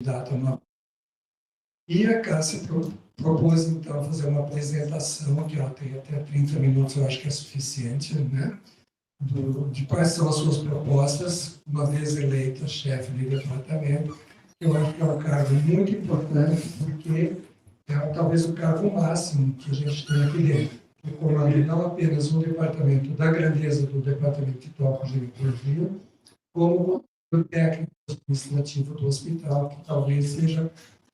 candidato a uma... E a Cássia propôs, então, fazer uma apresentação, que ela tem até 30 minutos, eu acho que é suficiente, né? De quais são as suas propostas, uma vez eleita chefe de departamento. Eu acho que é um cargo muito importante, porque é talvez o cargo máximo que a gente tem aqui dentro. Eu comando não apenas um departamento da grandeza do departamento de toco-ginecologia, como o técnico administrativo do hospital, que talvez seja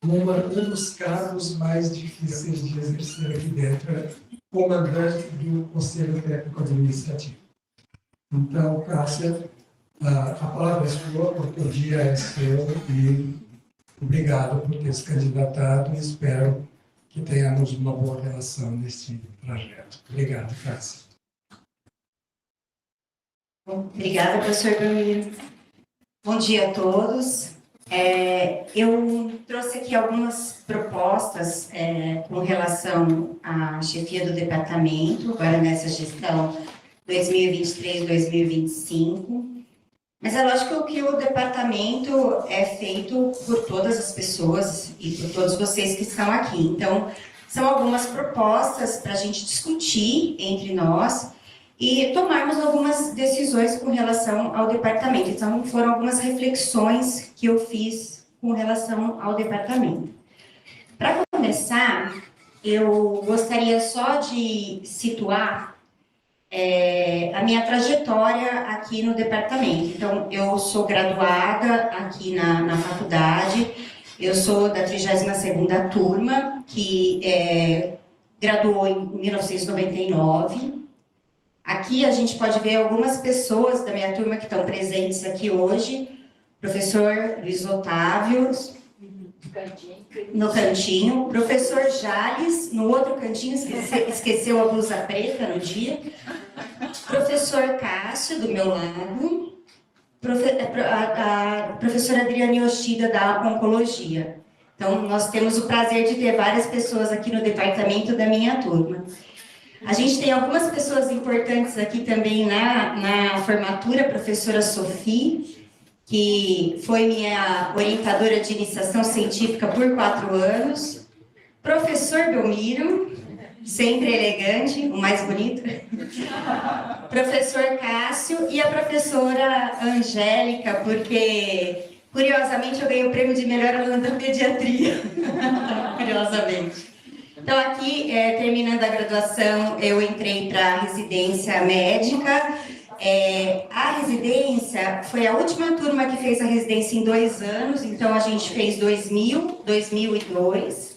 um dos cargos mais difíceis de exercer aqui dentro, é comandante do Conselho Técnico Administrativo. Então, Cássia, a palavra é sua, porque o dia é seu, e obrigado por ter se candidatado e espero que tenhamos uma boa relação nesse projeto. Obrigado, Cássia. Obrigada, professor Belmiro. Bom dia a todos. Eu trouxe aqui algumas propostas com relação à chefia do departamento, agora nessa gestão 2023-2025. Mas é lógico que o departamento é feito por todas as pessoas e por todos vocês que estão aqui. Então, são algumas propostas para a gente discutir entre nós e tomarmos algumas decisões com relação ao departamento. Então, foram algumas reflexões que eu fiz com relação ao departamento. Para começar, eu gostaria só de situar a minha trajetória aqui no departamento. Então, eu sou graduada aqui na faculdade, eu sou da 32ª turma, que graduou em 1999. Aqui a gente pode ver algumas pessoas da minha turma que estão presentes aqui hoje. Professor Luiz Otávio, no cantinho. Professor Jales, no outro cantinho, esqueceu a blusa preta no dia. Professor Cássio, do meu lado. A professora Adriane Yoshida, da Oncologia. Então, nós temos o prazer de ter várias pessoas aqui no departamento da minha turma. A gente tem algumas pessoas importantes aqui também na formatura, a professora Sophie, que foi minha orientadora de iniciação científica por 4 anos. Professor Belmiro, sempre elegante, o mais bonito. Professor Cássio e a professora Angélica, porque, curiosamente, eu ganhei o prêmio de melhor aluna da pediatria. Curiosamente. Então, aqui, terminando a graduação, eu entrei para a residência médica. A residência foi a última turma que fez a residência em 2 anos, então a gente fez 2000, 2002.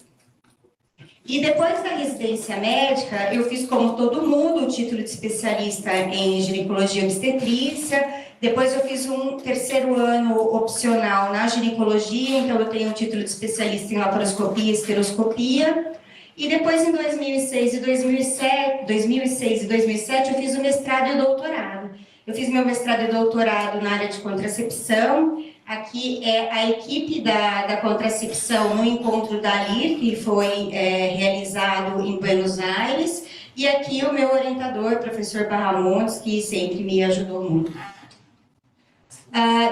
E depois da residência médica, eu fiz, como todo mundo, o título de especialista em ginecologia e obstetrícia. Depois eu fiz um 3º ano opcional na ginecologia, então eu tenho um título de especialista em laparoscopia e esteroscopia. E depois, em 2006 e 2007, eu fiz o mestrado e o doutorado. Eu fiz meu mestrado e doutorado na área de contracepção. Aqui é a equipe da contracepção no encontro da LIR, que foi realizado em Buenos Aires. E aqui o meu orientador, professor Barramontes, que sempre me ajudou muito.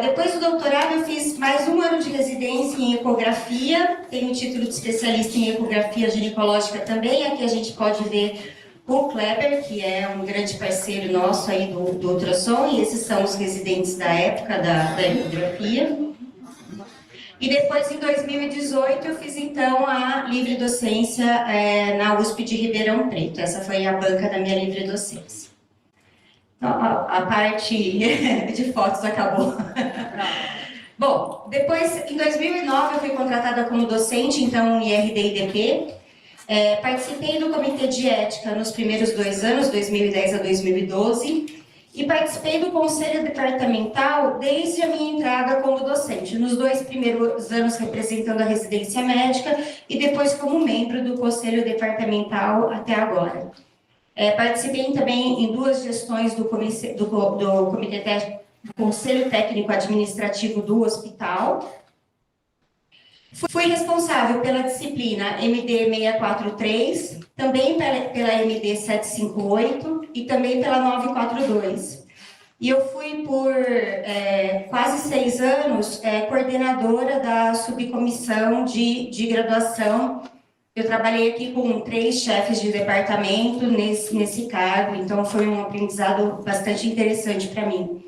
Depois do doutorado, eu fiz mais 1 ano de residência em ecografia, tenho título de especialista em ecografia ginecológica também. Aqui a gente pode ver o Kleber, que é um grande parceiro nosso aí do ultrassom, e esses são os residentes da época da ecografia. E depois, em 2018, eu fiz então a livre docência na USP de Ribeirão Preto. Essa foi a banca da minha livre docência. A parte de fotos acabou. Bom, depois, em 2009, eu fui contratada como docente, então, em IRD-IDP. Participei do comitê de ética nos primeiros 2 anos, 2010 a 2012, e participei do conselho departamental desde a minha entrada como docente, nos 2 primeiros anos representando a residência médica e depois como membro do conselho departamental até agora. Participei também em 2 gestões do Conselho Técnico Administrativo do hospital. Fui responsável pela disciplina MD 643, também pela MD 758 e também pela 942. E eu fui por quase 6 anos coordenadora da subcomissão de graduação. Eu trabalhei aqui com 3 chefes de departamento nesse cargo, então foi um aprendizado bastante interessante para mim.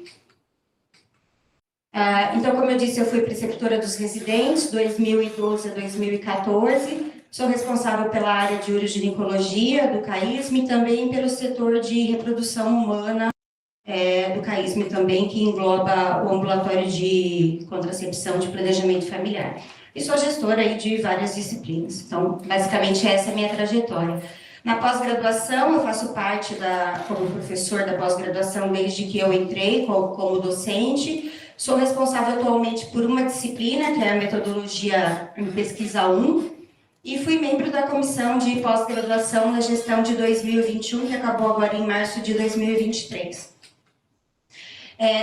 Então, como eu disse, eu fui preceptora dos residentes, 2012 a 2014. Sou responsável pela área de uroginecologia do CAISM e também pelo setor de reprodução humana do CAISM também, que engloba o ambulatório de contracepção de planejamento familiar. E sou gestora aí de várias disciplinas. Então, basicamente, essa é a minha trajetória. Na pós-graduação, eu faço parte como professor da pós-graduação desde que eu entrei como docente. Sou responsável atualmente por uma disciplina, que é a metodologia em pesquisa 1, e fui membro da comissão de pós-graduação na gestão de 2021, que acabou agora em março de 2023.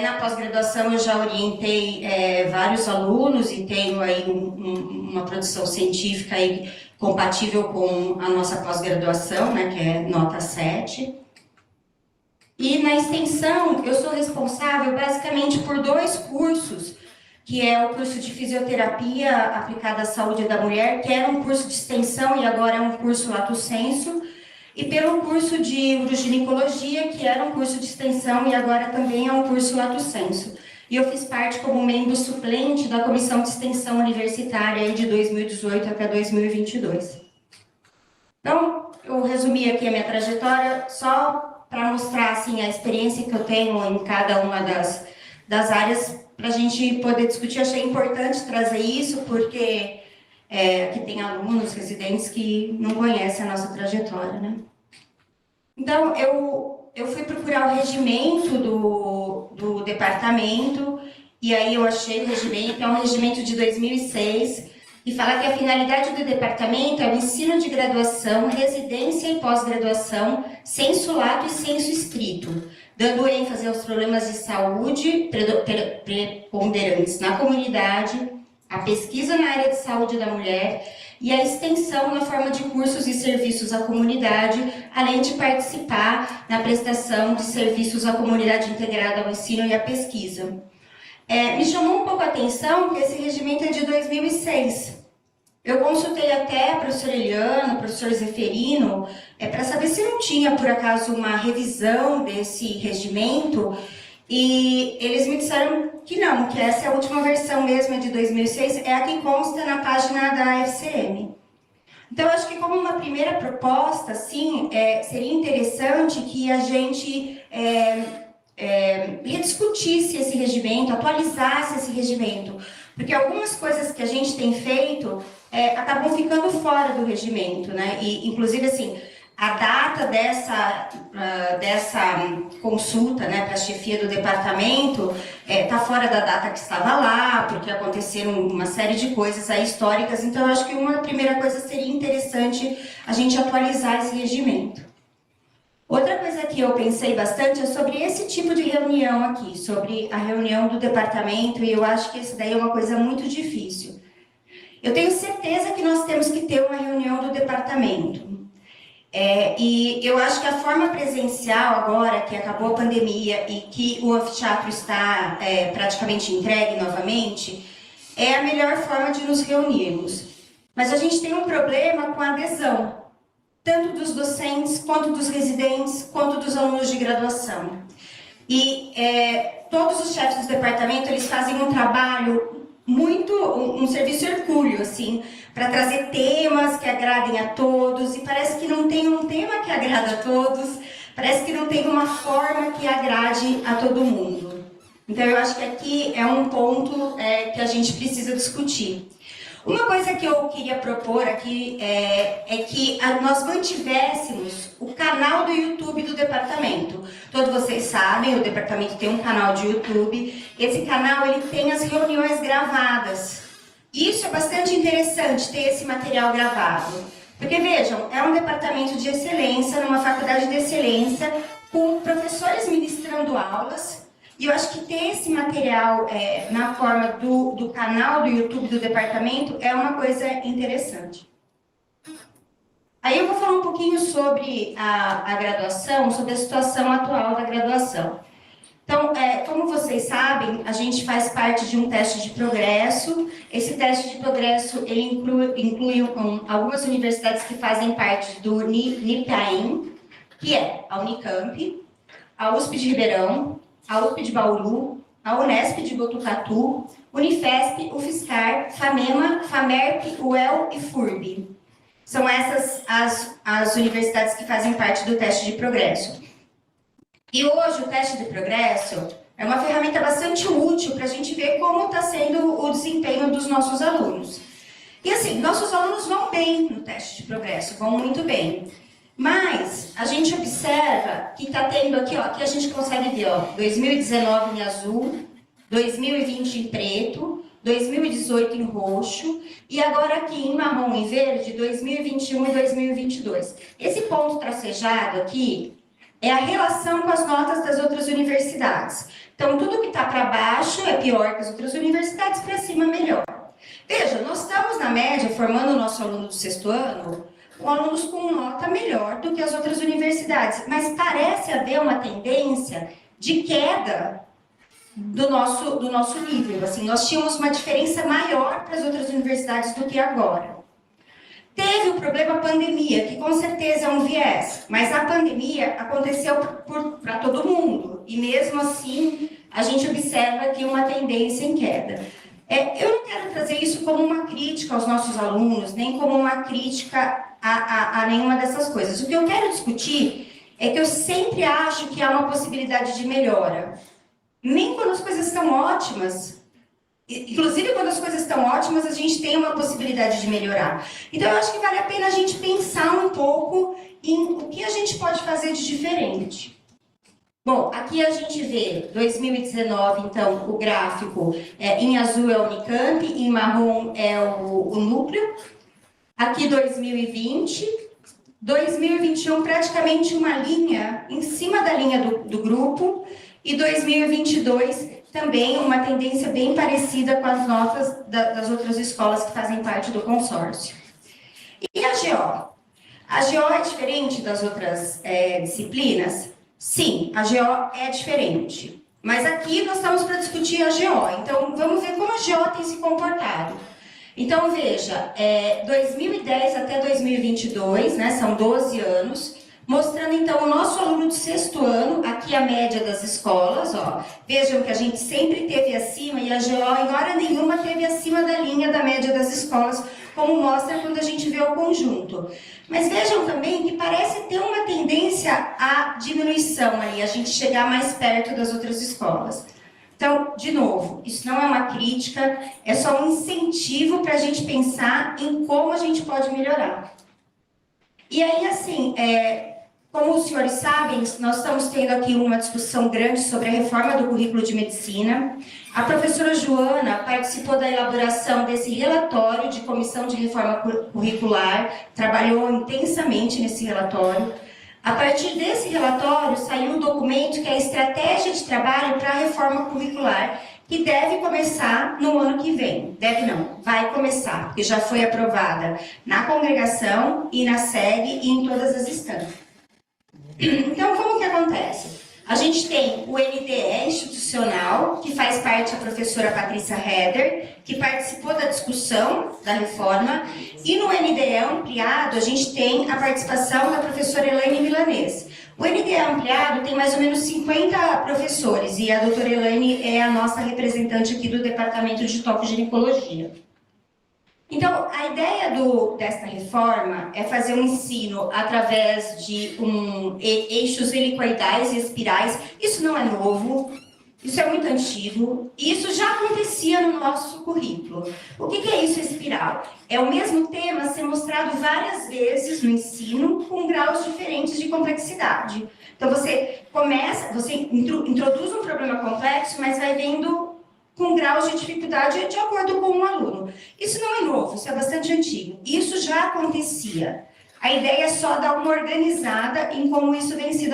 Na pós-graduação eu já orientei vários alunos e tenho aí uma produção científica aí compatível com a nossa pós-graduação, né, que é nota 7. E na extensão eu sou responsável basicamente por 2 cursos, que é o curso de fisioterapia aplicada à saúde da mulher, que era um curso de extensão e agora é um curso lato sensu, e pelo curso de uroginecologia, que era um curso de extensão e agora também é um curso lato sensu. E eu fiz parte como membro suplente da comissão de extensão universitária de 2018 até 2022. Então, eu resumi aqui a minha trajetória só para mostrar assim, a experiência que eu tenho em cada uma das áreas, para a gente poder discutir. Eu achei importante trazer isso, porque aqui tem alunos, residentes que não conhecem a nossa trajetória, né? Então, eu fui procurar o regimento do departamento, e aí eu achei o regimento, é um regimento de 2006, e fala que a finalidade do departamento é o ensino de graduação, residência e pós-graduação, sensu lato e sensu escrito, dando ênfase aos problemas de saúde preponderantes na comunidade, a pesquisa na área de saúde da mulher e a extensão na forma de cursos e serviços à comunidade, além de participar na prestação de serviços à comunidade integrada ao ensino e à pesquisa. Me chamou um pouco a atenção que esse regimento é de 2006. Eu consultei até a professora Eliana, o professor Zeferino, para saber se não tinha, por acaso, uma revisão desse regimento, e eles me disseram que não, que essa é a última versão mesmo, é de 2006, é a que consta na página da FCM. Então, eu acho que como uma primeira proposta, sim, seria interessante que a gente rediscutisse esse regimento, atualizasse esse regimento, porque algumas coisas que a gente tem feito acabam ficando fora do regimento, né? E, inclusive, assim, a data dessa consulta, né, para a chefia do departamento está fora da data que estava lá, porque aconteceram uma série de coisas aí históricas. Então, eu acho que uma primeira coisa seria interessante a gente atualizar esse regimento. Outra coisa que eu pensei bastante é sobre esse tipo de reunião aqui, sobre a reunião do departamento, e eu acho que isso daí é uma coisa muito difícil. Eu tenho certeza que nós temos que ter uma reunião do departamento. E eu acho que a forma presencial agora, que acabou a pandemia e que o anfiteatro está praticamente entregue novamente, é a melhor forma de nos reunirmos. Mas a gente tem um problema com a adesão, tanto dos docentes, quanto dos residentes, quanto dos alunos de graduação. E todos os chefes do departamento, eles fazem um trabalho um serviço hercúleo, assim, para trazer temas que agradem a todos, e parece que não tem um tema que agrada a todos, parece que não tem uma forma que agrade a todo mundo. Então, eu acho que aqui é um ponto que a gente precisa discutir. Uma coisa que eu queria propor aqui é que nós mantivéssemos o canal do YouTube do departamento. Todos vocês sabem, o departamento tem um canal de YouTube. Esse canal ele tem as reuniões gravadas. Isso é bastante interessante, ter esse material gravado. Porque, vejam, é um departamento de excelência, numa faculdade de excelência, com professores ministrando aulas. E eu acho que ter esse material na forma do canal do YouTube do departamento é uma coisa interessante. Aí eu vou falar um pouquinho sobre a graduação, sobre a situação atual da graduação. Então, como vocês sabem, a gente faz parte de um teste de progresso. Esse teste de progresso ele inclui algumas universidades que fazem parte do NIPAEM, que é a Unicamp, a USP de Ribeirão, a USP de Bauru, a Unesp de Botucatu, Unifesp, UFSCar, FAMEMA, FAMERP, UEL e FURB. São essas as universidades que fazem parte do teste de progresso. E hoje o teste de progresso é uma ferramenta bastante útil para a gente ver como está sendo o desempenho dos nossos alunos. E assim, nossos alunos vão bem no teste de progresso, vão muito bem. Mas a gente observa que está tendo aqui, ó, aqui a gente consegue ver, ó, 2019 em azul, 2020 em preto, 2018 em roxo e agora aqui em marrom e verde, 2021 e 2022. Esse ponto tracejado aqui é a relação com as notas das outras universidades. Então, tudo que está para baixo é pior que as outras universidades, para cima melhor. Veja, nós estamos, na média, formando o nosso aluno do sexto ano, com alunos com nota melhor do que as outras universidades, mas parece haver uma tendência de queda do nosso nível. Assim, nós tínhamos uma diferença maior para as outras universidades do que agora. Teve o problema pandemia, que com certeza é um viés, mas a pandemia aconteceu para todo mundo, e mesmo assim a gente observa aqui uma tendência em queda. Eu não quero trazer isso como uma crítica aos nossos alunos, nem como uma crítica a nenhuma dessas coisas. O que eu quero discutir é que eu sempre acho que há uma possibilidade de melhora. Nem quando as coisas estão ótimas, inclusive quando as coisas estão ótimas, a gente tem uma possibilidade de melhorar. Então eu acho que vale a pena a gente pensar um pouco em o que a gente pode fazer de diferente. Bom, aqui a gente vê 2019, então, o gráfico em azul é o Unicamp, em marrom é o núcleo. Aqui 2020, 2021 praticamente uma linha em cima da linha do grupo, e 2022 também uma tendência bem parecida com as notas das outras escolas que fazem parte do consórcio. E a GO? A GO é diferente das outras disciplinas? Sim, a GO é diferente. Mas aqui nós estamos para discutir a GO. Então, vamos ver como a GO tem se comportado. Então, veja, 2010 até 2022, né, são 12 anos, mostrando então o nosso aluno do sexto ano, aqui a média das escolas, ó. Vejam que a gente sempre teve acima e a GO em hora nenhuma teve acima da linha da média das escolas, como mostra quando a gente vê o conjunto. Mas vejam também que parece ter uma tendência à diminuição ali, a gente chegar mais perto das outras escolas. Então, de novo, isso não é uma crítica, é só um incentivo para a gente pensar em como a gente pode melhorar. E aí, assim, como os senhores sabem, nós estamos tendo aqui uma discussão grande sobre a reforma do currículo de medicina. A professora Joana participou da elaboração desse relatório de comissão de reforma curricular, trabalhou intensamente nesse relatório. A partir desse relatório, saiu um documento que é a estratégia de trabalho para a reforma curricular, que deve começar no ano que vem. Deve não, vai começar, porque já foi aprovada na congregação e na SEG e em todas as instâncias. Então, como que acontece? A gente tem o NDE institucional, que faz parte a professora Patrícia Heder, que participou da discussão da reforma, e no NDE ampliado a gente tem a participação da professora Elaine Milanês. O NDE ampliado tem mais ou menos 50 professores, e a doutora Elaine é a nossa representante aqui do Departamento de Tocoginecologia. Então, a ideia desta reforma é fazer um ensino através de eixos helicoidais e espirais. Isso não é novo, isso é muito antigo, e isso já acontecia no nosso currículo. O que é isso, espiral? É o mesmo tema ser mostrado várias vezes no ensino, com graus diferentes de complexidade. Então, você introduz um problema complexo, mas vai vendo com graus de dificuldade de acordo com o aluno. Isso não é novo, isso é bastante antigo. Isso já acontecia. A ideia é só dar uma organizada em como isso vai ser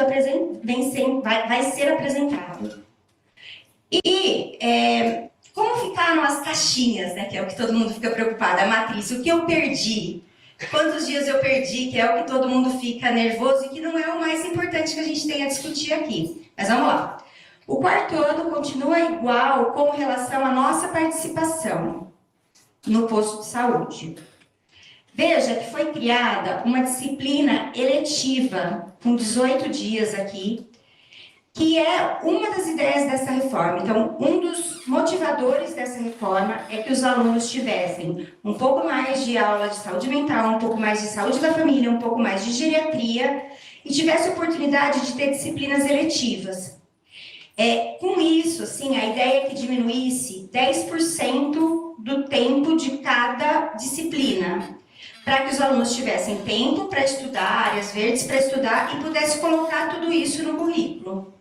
apresentado. E como ficaram as caixinhas, né, que é o que todo mundo fica preocupado, a matriz, o que eu perdi? Quantos dias eu perdi, que é o que todo mundo fica nervoso e que não é o mais importante que a gente tem a discutir aqui. Mas vamos lá. O quarto ano continua igual com relação à nossa participação no posto de saúde. Veja que foi criada uma disciplina eletiva, com 18 dias aqui, que é uma das ideias dessa reforma. Então, um dos motivadores dessa reforma é que os alunos tivessem um pouco mais de aula de saúde mental, um pouco mais de saúde da família, um pouco mais de geriatria, e tivesse a oportunidade de ter disciplinas eletivas. Com isso, assim, a ideia é que diminuísse 10% do tempo de cada disciplina, para que os alunos tivessem tempo para estudar, áreas verdes para estudar e pudesse colocar tudo isso no currículo.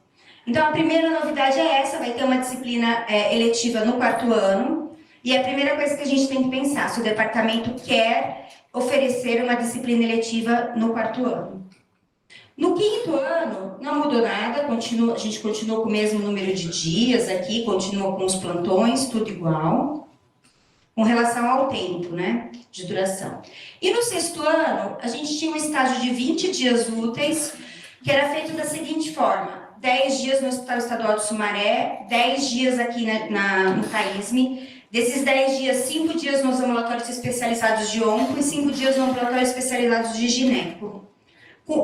Então, a primeira novidade é essa, vai ter uma disciplina eletiva no quarto ano, e a primeira coisa que a gente tem que pensar, se o departamento quer oferecer uma disciplina eletiva no quarto ano. No quinto ano, não mudou nada, a gente continua com o mesmo número de dias aqui, continua com os plantões, tudo igual, com relação ao tempo, né, de duração. E no sexto ano, a gente tinha um estágio de 20 dias úteis, que era feito da seguinte forma: 10 dias no Hospital Estadual de Sumaré, 10 dias aqui no CAISM. Desses 10 dias, 5 dias nos ambulatórios especializados de onco e 5 dias no ambulatório especializados de gineco.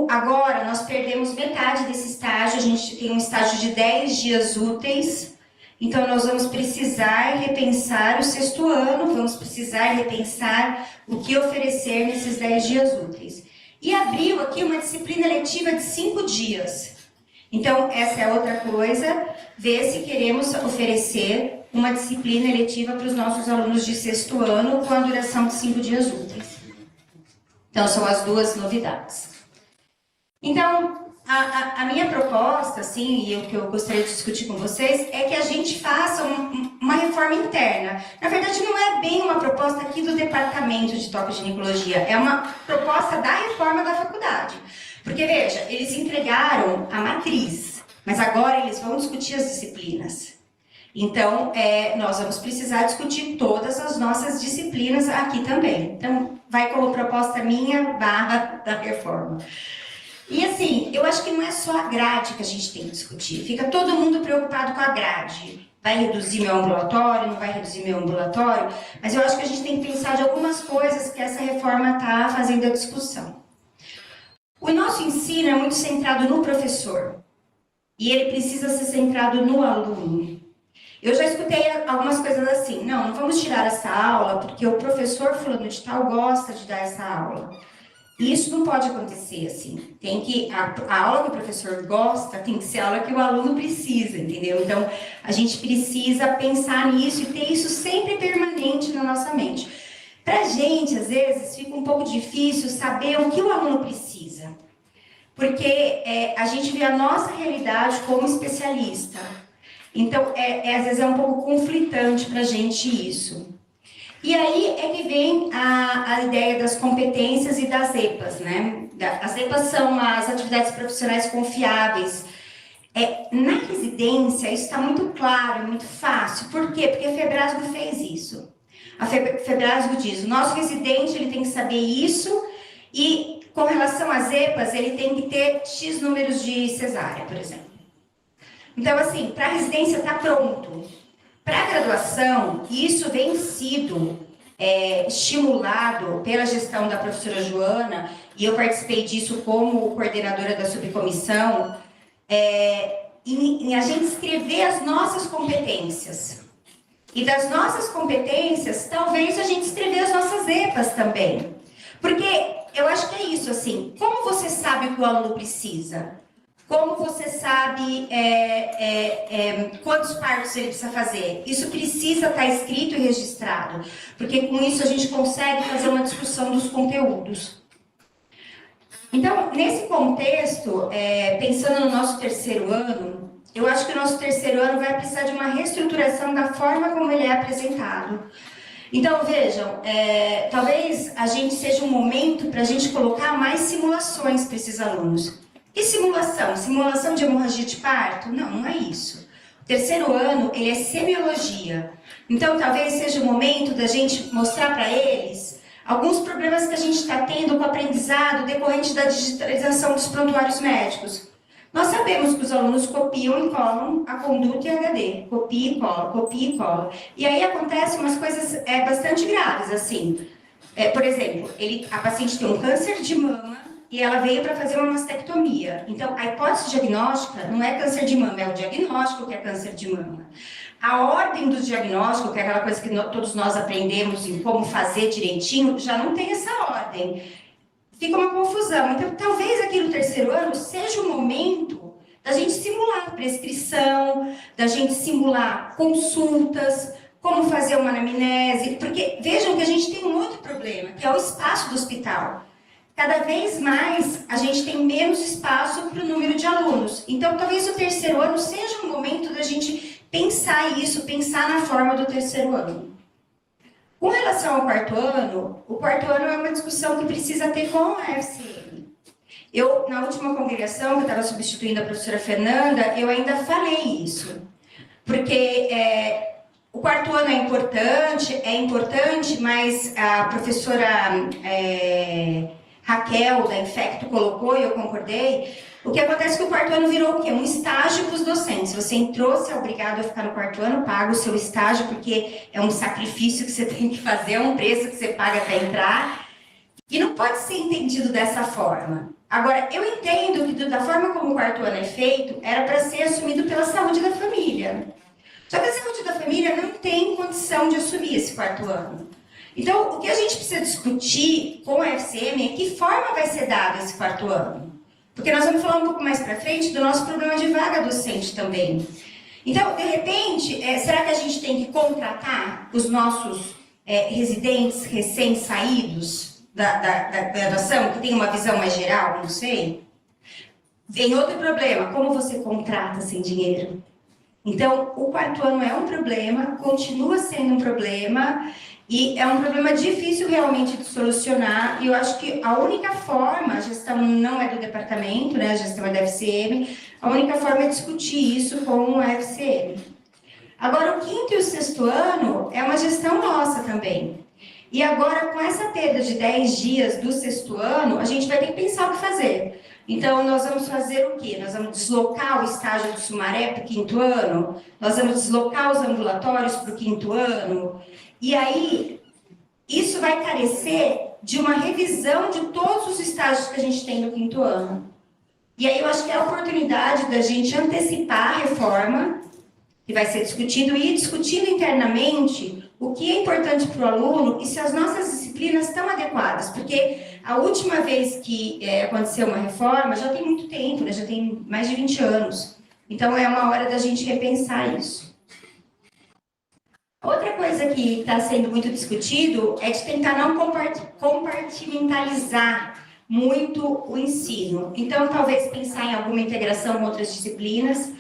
Agora, nós perdemos metade desse estágio, a gente tem um estágio de 10 dias úteis, então nós vamos precisar repensar o sexto ano, vamos precisar repensar o que oferecer nesses 10 dias úteis. E abriu aqui uma disciplina eletiva de 5 dias. Então, essa é outra coisa, ver se queremos oferecer uma disciplina eletiva para os nossos alunos de sexto ano com a duração de 5 dias úteis. Então, são as duas novidades. Então, a minha proposta, assim, e o que eu gostaria de discutir com vocês, é que a gente faça uma reforma interna. Na verdade, não é bem uma proposta aqui do departamento de tocoginecologia, é uma proposta da reforma da faculdade. Porque, veja, eles entregaram a matriz, mas agora eles vão discutir as disciplinas. Então, nós vamos precisar discutir todas as nossas disciplinas aqui também. Então, vai como proposta minha / da reforma. E assim, eu acho que não é só a grade que a gente tem que discutir. Fica todo mundo preocupado com a grade. Vai reduzir meu ambulatório, não vai reduzir meu ambulatório? Mas eu acho que a gente tem que pensar de algumas coisas que essa reforma está fazendo a discussão. O nosso ensino é muito centrado no professor. E ele precisa ser centrado no aluno. Eu já escutei algumas coisas assim: não vamos tirar essa aula porque o professor fulano de tal gosta de dar essa aula. E isso não pode acontecer assim. Tem que a aula que o professor gosta tem que ser a aula que o aluno precisa, entendeu? Então, a gente precisa pensar nisso e ter isso sempre permanente na nossa mente. Pra gente, às vezes, fica um pouco difícil saber o que o aluno precisa. Porque a gente vê a nossa realidade como especialista. Então, às vezes é um pouco conflitante pra gente isso. E aí é que vem a ideia das competências e das EPAs, né? As EPAs são as atividades profissionais confiáveis. Na residência, isso está muito claro, muito fácil. Por quê? Porque a Febrasgo fez isso. A Febrasgo diz: o nosso residente ele tem que saber isso, e com relação às EPAs, ele tem que ter X números de cesárea, por exemplo. Então, assim, para a residência está pronto. Para a graduação, isso vem sido estimulado pela gestão da professora Joana, e eu participei disso como coordenadora da subcomissão, em a gente escrever as nossas competências. E das nossas competências, talvez a gente escrever as nossas EPAs também. Porque eu acho que é isso, assim, como você sabe o que o aluno precisa? Como você sabe quantos partos ele precisa fazer? Isso precisa estar escrito e registrado, porque com isso a gente consegue fazer uma discussão dos conteúdos. Então, nesse contexto, pensando no nosso terceiro ano, eu acho que o nosso terceiro ano vai precisar de uma reestruturação da forma como ele é apresentado. Então, vejam, talvez a gente seja um momento para a gente colocar mais simulações para esses alunos. E simulação? Simulação de hemorragia de parto? Não, não é isso. O terceiro ano, ele é semiologia. Então, talvez seja o momento da gente mostrar para eles alguns problemas que a gente está tendo com o aprendizado decorrente da digitalização dos prontuários médicos. Nós sabemos que os alunos copiam e colam a conduta e HD, copia e cola, copia e cola. E aí acontecem umas coisas bastante graves, assim. Por exemplo, a paciente tem um câncer de mama e ela veio para fazer uma mastectomia. Então, a hipótese diagnóstica não é câncer de mama, é o diagnóstico que é câncer de mama. A ordem do diagnóstico, que é aquela coisa que todos nós aprendemos em como fazer direitinho, já não tem essa ordem. Fica uma confusão. Então, talvez aqui no terceiro ano seja o momento da gente simular prescrição, da gente simular consultas, como fazer uma anamnese, porque vejam que a gente tem um outro problema, que é o espaço do hospital. Cada vez mais a gente tem menos espaço para o número de alunos. Então, talvez o terceiro ano seja o momento da gente pensar isso, pensar na forma do terceiro ano. Com relação ao quarto ano, o quarto ano é uma discussão que precisa ter com a FCM. Eu, na última congregação, que eu estava substituindo a professora Fernanda, eu ainda falei isso. Porque o quarto ano é importante, mas a professora Raquel, da Infecto, colocou, e eu concordei. O que acontece é que o quarto ano virou o quê? Um estágio para os docentes. Você entrou, você é obrigado a ficar no quarto ano, paga o seu estágio, porque é um sacrifício que você tem que fazer, é um preço que você paga para entrar. E não pode ser entendido dessa forma. Agora, eu entendo que da forma como o quarto ano é feito, era para ser assumido pela saúde da família. Só que a saúde da família não tem condição de assumir esse quarto ano. Então, o que a gente precisa discutir com a FCM é que forma vai ser dado esse quarto ano. Porque nós vamos falar um pouco mais para frente do nosso problema de vaga docente também. Então, de repente, será que a gente tem que contratar os nossos residentes recém-saídos da graduação, que tem uma visão mais geral, não sei? Vem outro problema, como você contrata sem dinheiro? Então, o quarto ano é um problema, continua sendo um problema, e é um problema difícil realmente de solucionar, e eu acho que a única forma, a gestão não é do departamento, né, a gestão é da FCM, a única forma é discutir isso com a FCM. Agora, o quinto e o sexto ano é uma gestão nossa também. E agora, com essa perda de 10 dias do sexto ano, a gente vai ter que pensar o que fazer. Então, nós vamos fazer o quê? Nós vamos deslocar o estágio do Sumaré para o quinto ano, nós vamos deslocar os ambulatórios para o quinto ano, e aí, isso vai carecer de uma revisão de todos os estágios que a gente tem no quinto ano. E aí, eu acho que é a oportunidade da gente antecipar a reforma, que vai ser discutido, e ir discutindo internamente o que é importante para o aluno e se as nossas disciplinas estão adequadas, porque a última vez que aconteceu uma reforma já tem muito tempo, né? Já tem mais de 20 anos. Então, é uma hora da gente repensar isso. Outra coisa que está sendo muito discutido é de tentar não compartimentalizar muito o ensino. Então, talvez pensar em alguma integração com outras disciplinas.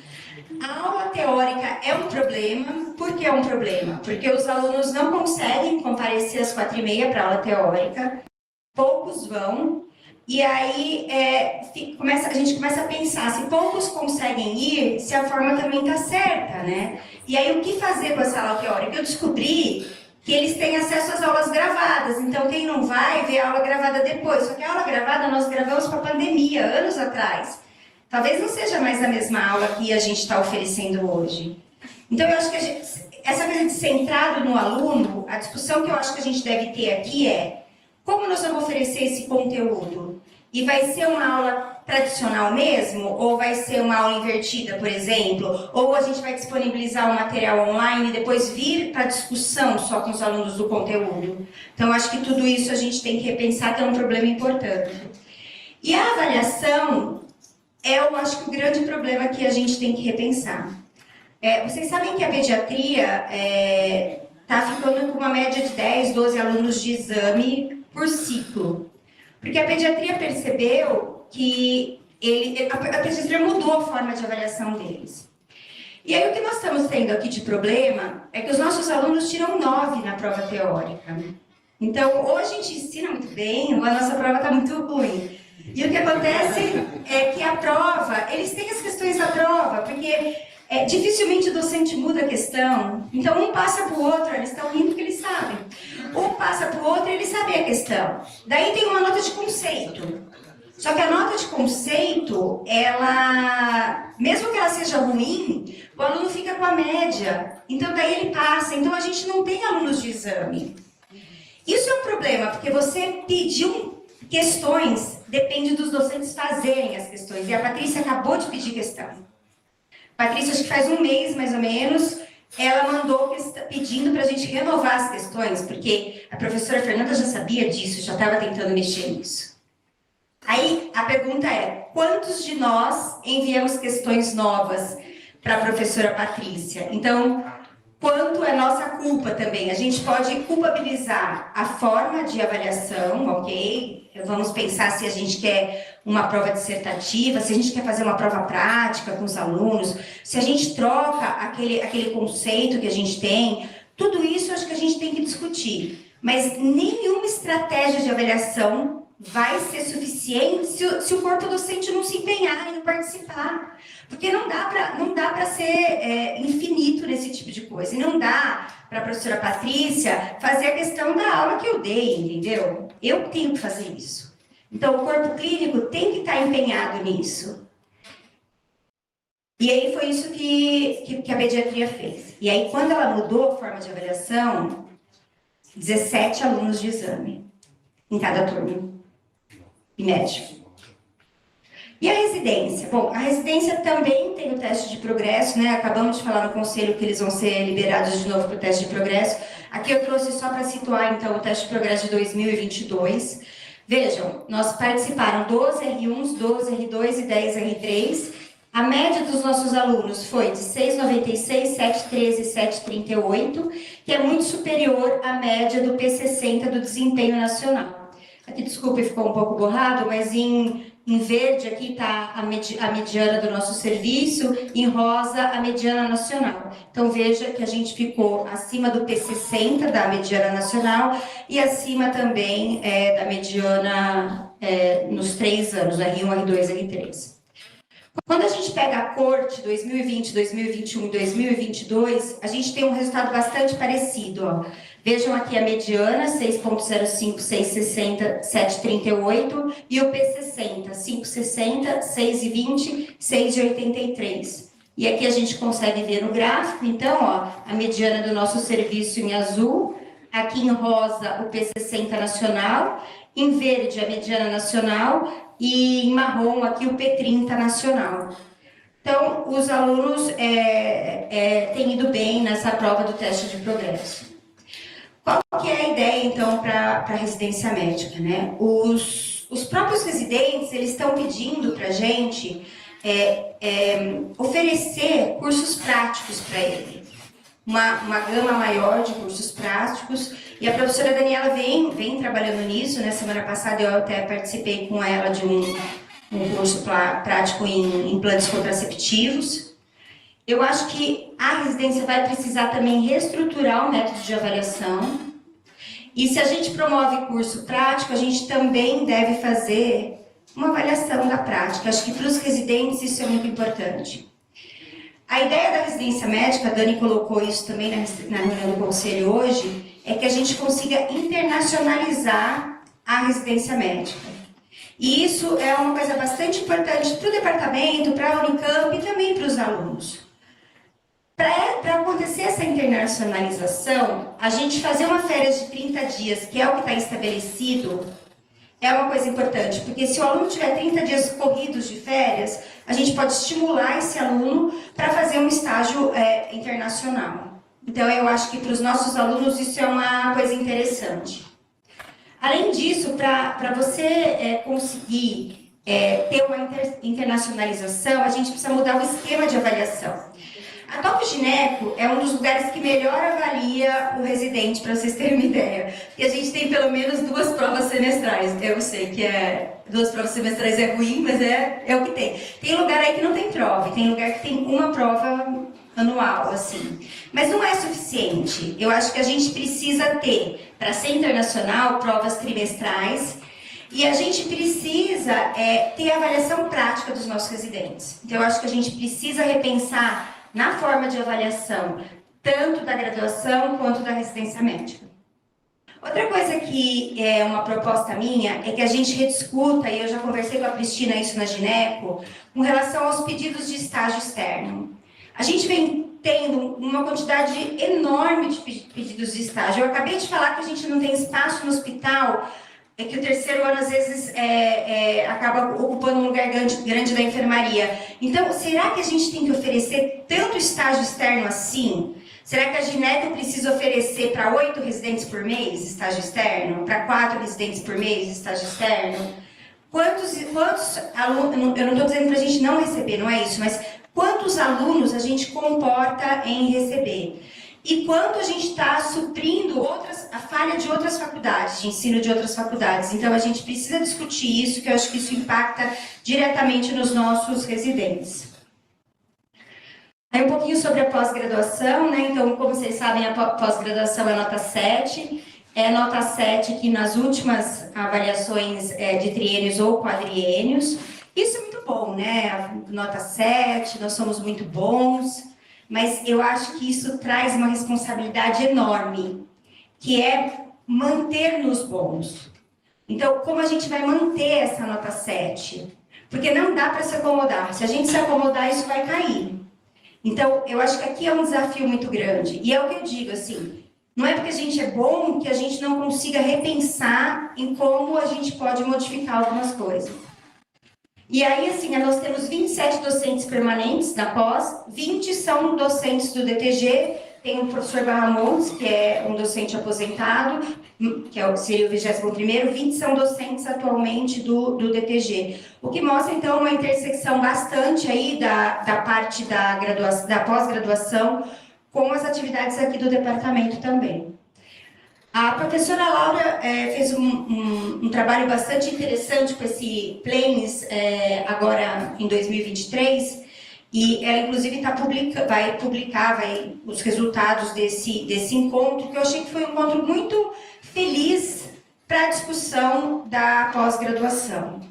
A aula teórica é um problema. Por que é um problema? Porque os alunos não conseguem comparecer às 4h30 para a aula teórica, poucos vão, e aí a gente começa a pensar, se poucos conseguem ir, se a forma também está certa, né? E aí, o que fazer com essa aula teórica? Eu descobri que eles têm acesso às aulas gravadas, então quem não vai vê a aula gravada depois. Só que a aula gravada nós gravamos para a pandemia, anos atrás. Talvez não seja mais a mesma aula que a gente está oferecendo hoje. Então, eu acho que essa coisa de centrado no aluno, a discussão que eu acho que a gente deve ter aqui é como nós vamos oferecer esse conteúdo? E vai ser uma aula tradicional mesmo? Ou vai ser uma aula invertida, por exemplo? Ou a gente vai disponibilizar o material online e depois vir para discussão só com os alunos do conteúdo? Então, acho que tudo isso a gente tem que repensar, que é um problema importante. E a avaliação eu acho que o grande problema que a gente tem que repensar. Vocês sabem que a pediatria está ficando com uma média de 10, 12 alunos de exame por ciclo. Porque a pediatria percebeu que a pediatria mudou a forma de avaliação deles. E aí o que nós estamos tendo aqui de problema é que os nossos alunos tiram 9 na prova teórica. Então, ou a gente ensina muito bem, ou a nossa prova está muito ruim. E o que acontece é que a prova, eles têm as questões da prova, porque dificilmente o docente muda a questão. Então, um passa para o outro, eles estão rindo porque eles sabem. Um passa para o outro e eles sabem a questão. Daí tem uma nota de conceito. Só que a nota de conceito, ela, mesmo que ela seja ruim, o aluno fica com a média. Então, daí ele passa. Então, a gente não tem alunos de exame. Isso é um problema, porque você pediu questões, depende dos docentes fazerem as questões. E a Patrícia acabou de pedir questão. Patrícia, acho que faz um mês, mais ou menos, ela mandou pedindo para a gente renovar as questões, porque a professora Fernanda já sabia disso, já estava tentando mexer nisso. Aí, a pergunta é, quantos de nós enviamos questões novas para a professora Patrícia? Então, quanto é nossa culpa também? A gente pode culpabilizar a forma de avaliação, ok? Vamos pensar se a gente quer uma prova dissertativa, se a gente quer fazer uma prova prática com os alunos, se a gente troca aquele conceito que a gente tem, tudo isso eu acho que a gente tem que discutir. Mas nenhuma estratégia de avaliação vai ser suficiente se o corpo docente não se empenhar e não participar. Porque não dá para ser infinito nesse tipo de coisa. E não dá para a professora Patrícia fazer a questão da aula que eu dei, entendeu? Eu tenho que fazer isso. Então, o corpo clínico tem que estar empenhado nisso. E aí foi isso que a pediatria fez. E aí, quando ela mudou a forma de avaliação, 17 alunos de exame em cada turno. E médico. E a residência? Bom, a residência também tem o teste de progresso, né? Acabamos de falar no conselho que eles vão ser liberados de novo para o teste de progresso. Aqui eu trouxe só para situar, então, o teste de progresso de 2022. Vejam, nós participaram 12 R1s, 12 R2 e 10 R3. A média dos nossos alunos foi de 6,96, 7,13 e 7,38, que é muito superior à média do P60 do desempenho nacional. Aqui, desculpe, ficou um pouco borrado, mas em verde aqui está a mediana do nosso serviço, em rosa a mediana nacional. Então veja que a gente ficou acima do P60 da mediana nacional e acima também da mediana nos 3 anos, R1, R2, R3. Quando a gente pega a corte 2020, 2021 e 2022, a gente tem um resultado bastante parecido, ó. Vejam aqui a mediana, 6,05, 6,60, 7,38 e o P60, 5,60, 6,20, 6,83. E aqui a gente consegue ver no gráfico, então, ó, a mediana do nosso serviço em azul, aqui em rosa o P60 nacional, em verde a mediana nacional e em marrom aqui o P30 nacional. Então, os alunos têm ido bem nessa prova do teste de progresso. Qual que é a ideia, então, para a residência médica, né? Os próprios residentes, eles estão pedindo para a gente oferecer cursos práticos para eles. Uma gama maior de cursos práticos. E a professora Daniela vem trabalhando nisso, né? Semana passada eu até participei com ela de um curso prático em implantes contraceptivos. Eu acho que a residência vai precisar também reestruturar o método de avaliação. E se a gente promove curso prático, a gente também deve fazer uma avaliação da prática. Acho que para os residentes isso é muito importante. A ideia da residência médica, a Dani colocou isso também na reunião do conselho hoje, é que a gente consiga internacionalizar a residência médica. E isso é uma coisa bastante importante para o departamento, para a Unicamp e também para os alunos. Para acontecer essa internacionalização, a gente fazer uma férias de 30 dias, que é o que está estabelecido, é uma coisa importante, porque se o aluno tiver 30 dias corridos de férias, a gente pode estimular esse aluno para fazer um estágio internacional. Então, eu acho que para os nossos alunos isso é uma coisa interessante. Além disso, para você conseguir ter uma internacionalização, a gente precisa mudar o esquema de avaliação. A Top Gineco é um dos lugares que melhor avalia o residente, para vocês terem uma ideia. E a gente tem pelo menos 2 provas semestrais. Eu sei que 2 provas semestrais é ruim, mas é o que tem. Tem lugar aí que não tem prova, e tem lugar que tem uma prova anual, assim. Mas não é suficiente. Eu acho que a gente precisa ter, para ser internacional, provas trimestrais. E a gente precisa ter avaliação prática dos nossos residentes. Então, eu acho que a gente precisa repensar na forma de avaliação, tanto da graduação quanto da residência médica. Outra coisa que é uma proposta minha é que a gente rediscuta, e eu já conversei com a Cristina isso na Gineco, com relação aos pedidos de estágio externo. A gente vem tendo uma quantidade enorme de pedidos de estágio. Eu acabei de falar que a gente não tem espaço no hospital, é que o terceiro ano, às vezes, acaba ocupando um lugar grande da enfermaria. Então, será que a gente tem que oferecer tanto estágio externo assim? Será que a Gineco precisa oferecer para 8 residentes por mês estágio externo? Para 4 residentes por mês estágio externo? Quantos alunos, eu não estou dizendo para a gente não receber, não é isso, mas quantos alunos a gente comporta em receber? E quanto a gente está suprindo a falha de outras faculdades, de ensino de outras faculdades. Então, a gente precisa discutir isso, que eu acho que isso impacta diretamente nos nossos residentes. Aí um pouquinho sobre a pós-graduação, né? Então, como vocês sabem, a pós-graduação é nota 7. É nota 7 que nas últimas avaliações de triênios ou quadriênios. Isso é muito bom, né? Nota 7, nós somos muito bons, mas eu acho que isso traz uma responsabilidade enorme, que é manter-nos bons. Então, como a gente vai manter essa nota 7? Porque não dá para se acomodar. Se a gente se acomodar, isso vai cair. Então, eu acho que aqui é um desafio muito grande. E é o que eu digo, assim, não é porque a gente é bom que a gente não consiga repensar em como a gente pode modificar algumas coisas. E aí, assim, nós temos 27 docentes permanentes na pós, 20 são docentes do DTG, tem o professor Barramontes, que é um docente aposentado, que seria o 21º, 20 são docentes atualmente do DTG. O que mostra, então, uma intersecção bastante aí da parte da pós-graduação com as atividades aqui do departamento também. A professora Laura fez um trabalho bastante interessante com esse Planes agora em 2023, e ela inclusive vai publicar os resultados desse encontro, que eu achei que foi um encontro muito feliz para a discussão da pós-graduação.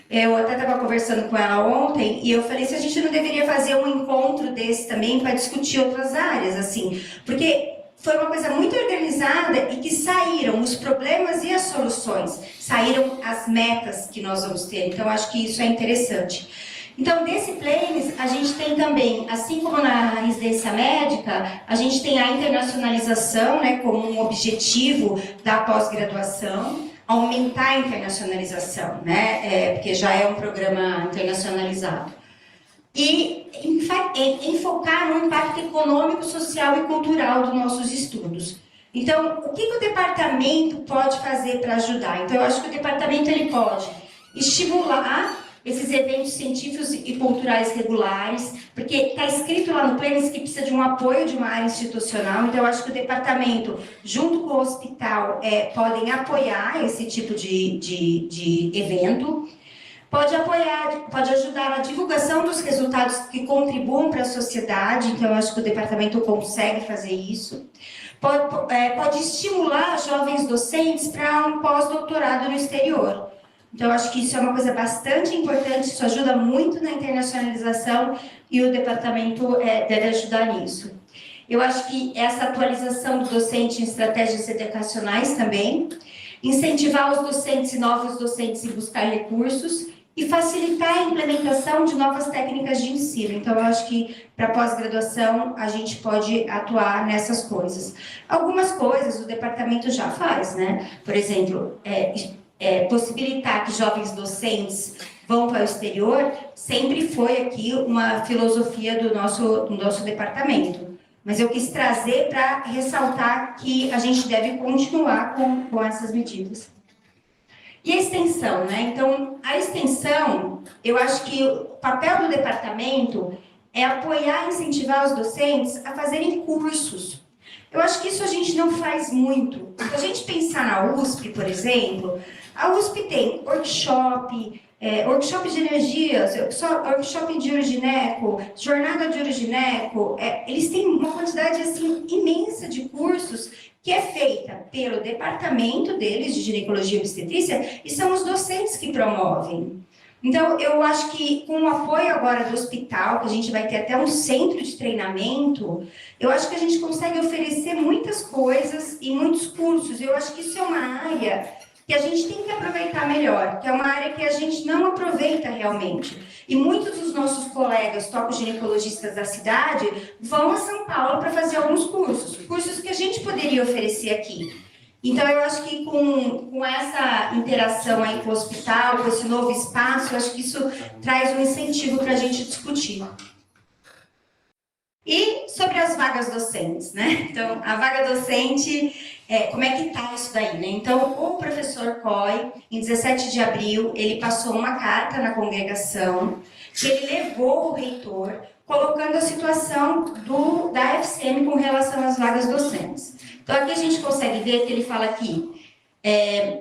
Eu até estava conversando com ela ontem e eu falei se a gente não deveria fazer um encontro desse também para discutir outras áreas, assim, porque foi uma coisa muito organizada e que saíram os problemas e as soluções, saíram as metas que nós vamos ter. Então, acho que isso é interessante. Então, desse Planes, a gente tem também, assim como na residência médica, a gente tem a internacionalização, né, como um objetivo da pós-graduação, aumentar a internacionalização, né, porque já é um programa internacionalizado. E enfocar no impacto econômico, social e cultural dos nossos estudos. Então, o que o departamento pode fazer para ajudar? Então, eu acho que o departamento ele pode estimular esses eventos científicos e culturais regulares, porque está escrito lá no Planes que precisa de um apoio de uma área institucional, então eu acho que o departamento, junto com o hospital, podem apoiar esse tipo de evento. Pode ajudar na divulgação dos resultados que contribuam para a sociedade, então eu acho que o departamento consegue fazer isso. Pode estimular jovens docentes para um pós-doutorado no exterior. Então eu acho que isso é uma coisa bastante importante, isso ajuda muito na internacionalização e o departamento deve ajudar nisso. Eu acho que essa atualização do docente em estratégias educacionais também, incentivar os docentes e novos docentes em buscar recursos, e facilitar a implementação de novas técnicas de ensino. Então, eu acho que para pós-graduação a gente pode atuar nessas coisas. Algumas coisas o departamento já faz, né? Por exemplo, possibilitar que jovens docentes vão para o exterior sempre foi aqui uma filosofia do nosso departamento. Mas eu quis trazer para ressaltar que a gente deve continuar com essas medidas. E a extensão, né? Então, a extensão, eu acho que o papel do departamento é apoiar e incentivar os docentes a fazerem cursos. Eu acho que isso a gente não faz muito. Se a gente pensar na USP, por exemplo, a USP tem workshop de energias, workshop de urogineco, jornada de urogineco, eles têm uma quantidade assim, imensa de cursos que é feita pelo departamento deles de ginecologia e obstetrícia e são os docentes que promovem. Então, eu acho que com o apoio agora do hospital, que a gente vai ter até um centro de treinamento, eu acho que a gente consegue oferecer muitas coisas e muitos cursos. Eu acho que isso é uma área que a gente tem que aproveitar melhor, que é uma área que a gente não aproveita realmente. E muitos dos nossos colegas tocoginecologistas da cidade vão a São Paulo para fazer alguns cursos que a gente poderia oferecer aqui. Então, eu acho que com essa interação aí com o hospital, com esse novo espaço, eu acho que isso traz um incentivo para a gente discutir. E sobre as vagas docentes, né? Então, a vaga docente, como é que está isso daí, né? Então, o professor Coy, em 17 de abril, ele passou uma carta na congregação, que ele levou o reitor, colocando a situação da FCM com relação às vagas docentes. Então, aqui a gente consegue ver que ele fala aqui,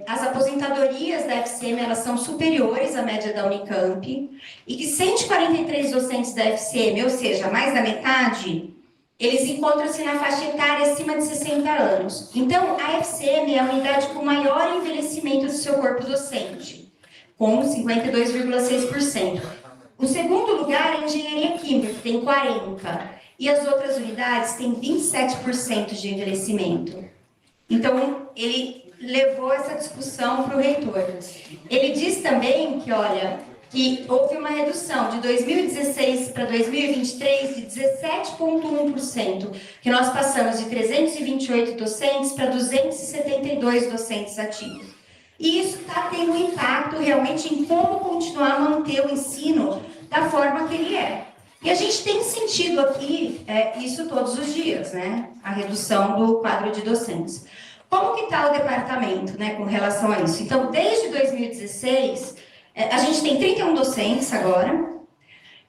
as aposentadorias da FCM, elas são superiores à média da Unicamp, e que 143 docentes da FCM, ou seja, mais da metade, eles encontram-se na faixa etária acima de 60 anos. Então, a FCM é a unidade com maior envelhecimento do seu corpo docente, com 52,6%. O segundo lugar é a Engenharia Química, que tem 40%, e as outras unidades têm 27% de envelhecimento. Então, ele levou essa discussão para o reitor. Ele diz também que, olha, que houve uma redução de 2016 para 2023 de 17,1%, que nós passamos de 328 docentes para 272 docentes ativos. E isso está tendo um impacto realmente em como continuar a manter o ensino da forma que ele é. E a gente tem sentido aqui isso todos os dias, né? A redução do quadro de docentes. Como que está o departamento, né, com relação a isso? Então, desde 2016, a gente tem 31 docentes agora,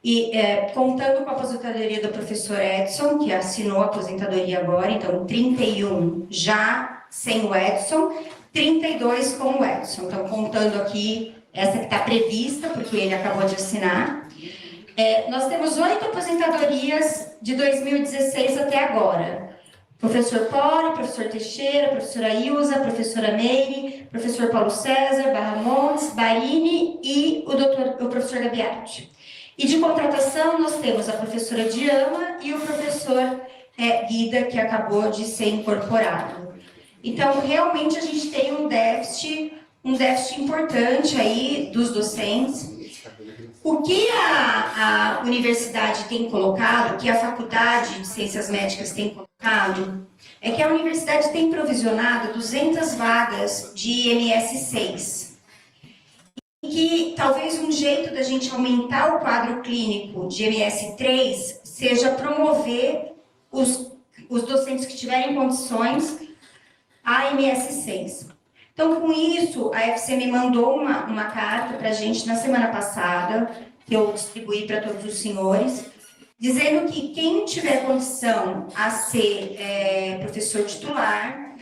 e contando com a aposentadoria do professor Edson, que assinou a aposentadoria agora, então 31 já sem o Edson, 32 com o Edson. Então, contando aqui essa que está prevista, porque ele acabou de assinar. Nós temos 8 aposentadorias de 2016 até agora. Professor Poli, professor Teixeira, professora Ilza, professora Meire, professor Paulo César, Barramontes, Barini e o professor Gabiati. E de contratação nós temos a professora Diama e o professor Guida, que acabou de ser incorporado. Então, realmente a gente tem um déficit importante aí dos docentes. O que a universidade tem colocado, o que a Faculdade de Ciências Médicas tem colocado, é que a universidade tem provisionado 200 vagas de MS6. E que talvez um jeito da gente aumentar o quadro clínico de MS3 seja promover os docentes que tiverem condições a MS6. Então, com isso, a FCM mandou uma carta para a gente na semana passada, que eu distribuí para todos os senhores, dizendo que quem tiver condição a ser professor titular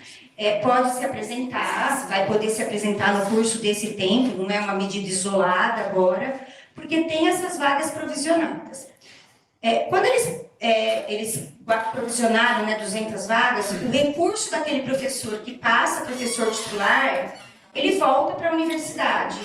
pode se apresentar, vai poder se apresentar no curso desse tempo, não é uma medida isolada agora, porque tem essas vagas provisionadas. Quando eles provisionaram 200 vagas, o recurso daquele professor que passa professor titular, ele volta para a universidade.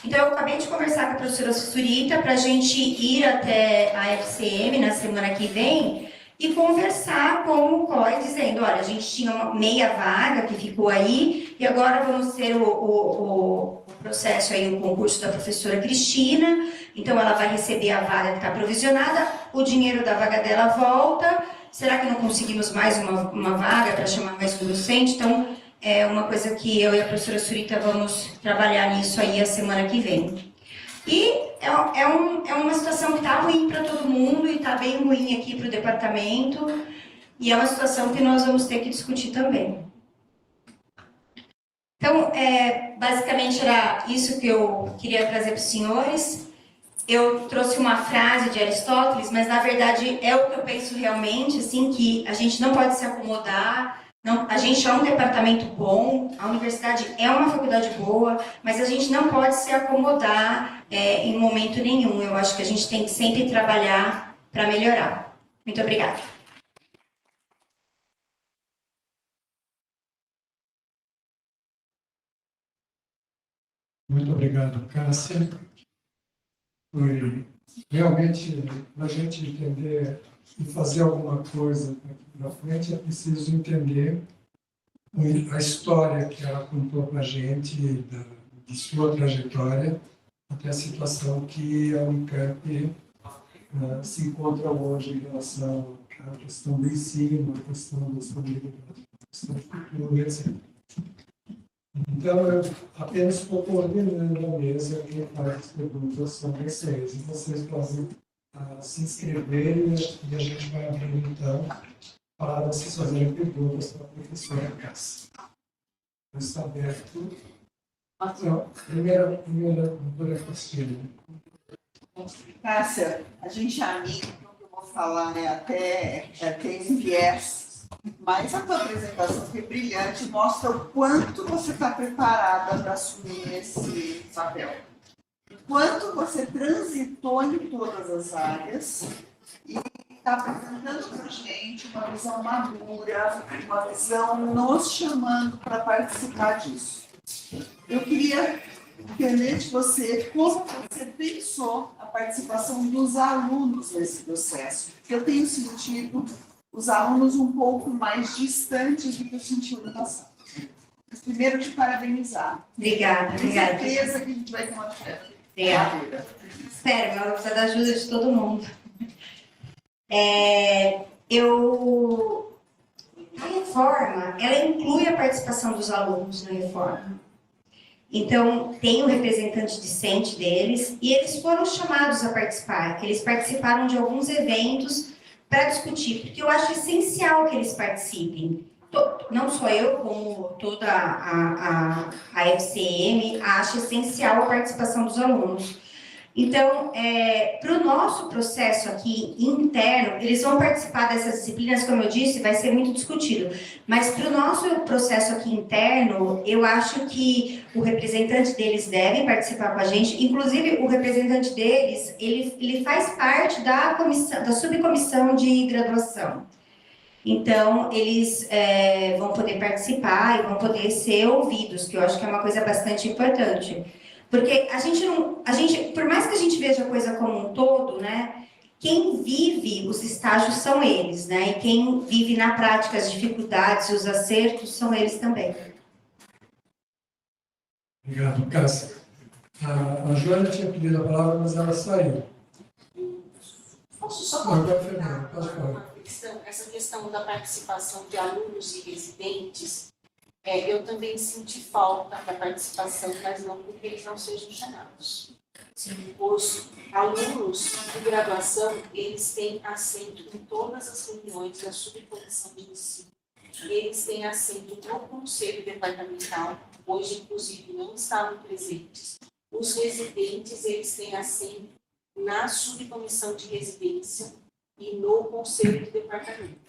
Então, eu acabei de conversar com a professora Surita para a gente ir até a FCM na semana que vem e conversar com o COI, dizendo, olha, a gente tinha uma meia vaga que ficou aí e agora vamos ter o processo aí, o concurso da professora Cristina, então ela vai receber a vaga que está provisionada, o dinheiro da vaga dela volta, será que não conseguimos mais uma vaga para chamar mais um docente? Então, é uma coisa que eu e a professora Surita vamos trabalhar nisso aí a semana que vem. E é uma situação que está ruim para todo mundo e está bem ruim aqui para o departamento, e é uma situação que nós vamos ter que discutir também. Então, basicamente era isso que eu queria trazer para os senhores. Eu trouxe uma frase de Aristóteles, mas na verdade é o que eu penso realmente, assim, que a gente não pode se acomodar. Não, a gente é um departamento bom, a universidade é uma faculdade boa, mas a gente não pode se acomodar em momento nenhum. Eu acho que a gente tem que sempre trabalhar para melhorar. Muito obrigada. Muito obrigado, Cássia. foi realmente, para a gente entender e fazer alguma coisa daqui para frente, é preciso entender a história que ela contou para a gente, de sua trajetória, até a situação que a Unicamp se encontra hoje em relação à questão do ensino, a questão da estabilidade, a questão do futuro, etc. Então, eu apenas estou coordenando a mesa, quem faz as perguntas são vocês. E vocês podem se inscrever e a gente vai abrir, então, para vocês fazerem perguntas para a professora Cássia. Está aberto. Então, primeira doutora Cristina. Cássia, a gente é amiga, então eu vou falar, né, até tem viés, mas a tua apresentação foi brilhante, mostra o quanto você está preparada para assumir esse papel. O quanto você transitou em todas as áreas e está apresentando para a gente uma visão madura, uma visão nos chamando para participar disso. Eu queria entender de você como você pensou a participação dos alunos nesse processo. Eu tenho sentido os alunos um pouco mais distantes do que eu senti no passado. Mas primeiro, te parabenizar. Obrigada. Tenho certeza que a gente vai ter uma festa. Obrigada. Espero, mas eu preciso da ajuda de todo mundo. A reforma, ela inclui a participação dos alunos na reforma. Então, tem o representante discente deles e eles foram chamados a participar. Eles participaram de alguns eventos para discutir, porque eu acho essencial que eles participem. Não só eu, como toda a FCM, acho essencial a participação dos alunos. Então, para o nosso processo aqui interno, eles vão participar dessas disciplinas, como eu disse, vai ser muito discutido. Mas para o nosso processo aqui interno, eu acho que o representante deles deve participar com a gente. Inclusive, o representante deles, ele faz parte da subcomissão de graduação. Então, eles vão poder participar e vão poder ser ouvidos, que eu acho que é uma coisa bastante importante. Porque por mais que a gente veja a coisa como um todo, né, quem vive os estágios são eles, né, e quem vive na prática as dificuldades e os acertos são eles também. Obrigado, Cássia. A Joana tinha pedido a palavra, mas ela saiu. Posso só Agora, Fernanda, pode falar. uma questão? Essa questão da participação de alunos e residentes, eu também senti falta da participação, mas não porque eles não sejam chamados. Os alunos de graduação, eles têm assento em todas as reuniões da subcomissão de ensino. Eles têm assento no conselho departamental, hoje, inclusive, não estavam presentes. Os residentes, eles têm assento na subcomissão de residência e no conselho de departamento.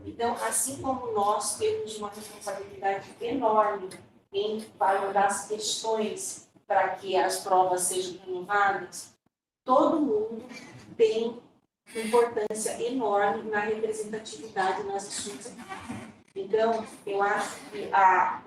Então, assim como nós temos uma responsabilidade enorme em validar as questões para que as provas sejam renovadas, todo mundo tem importância enorme na representatividade nas ações. Então, eu acho que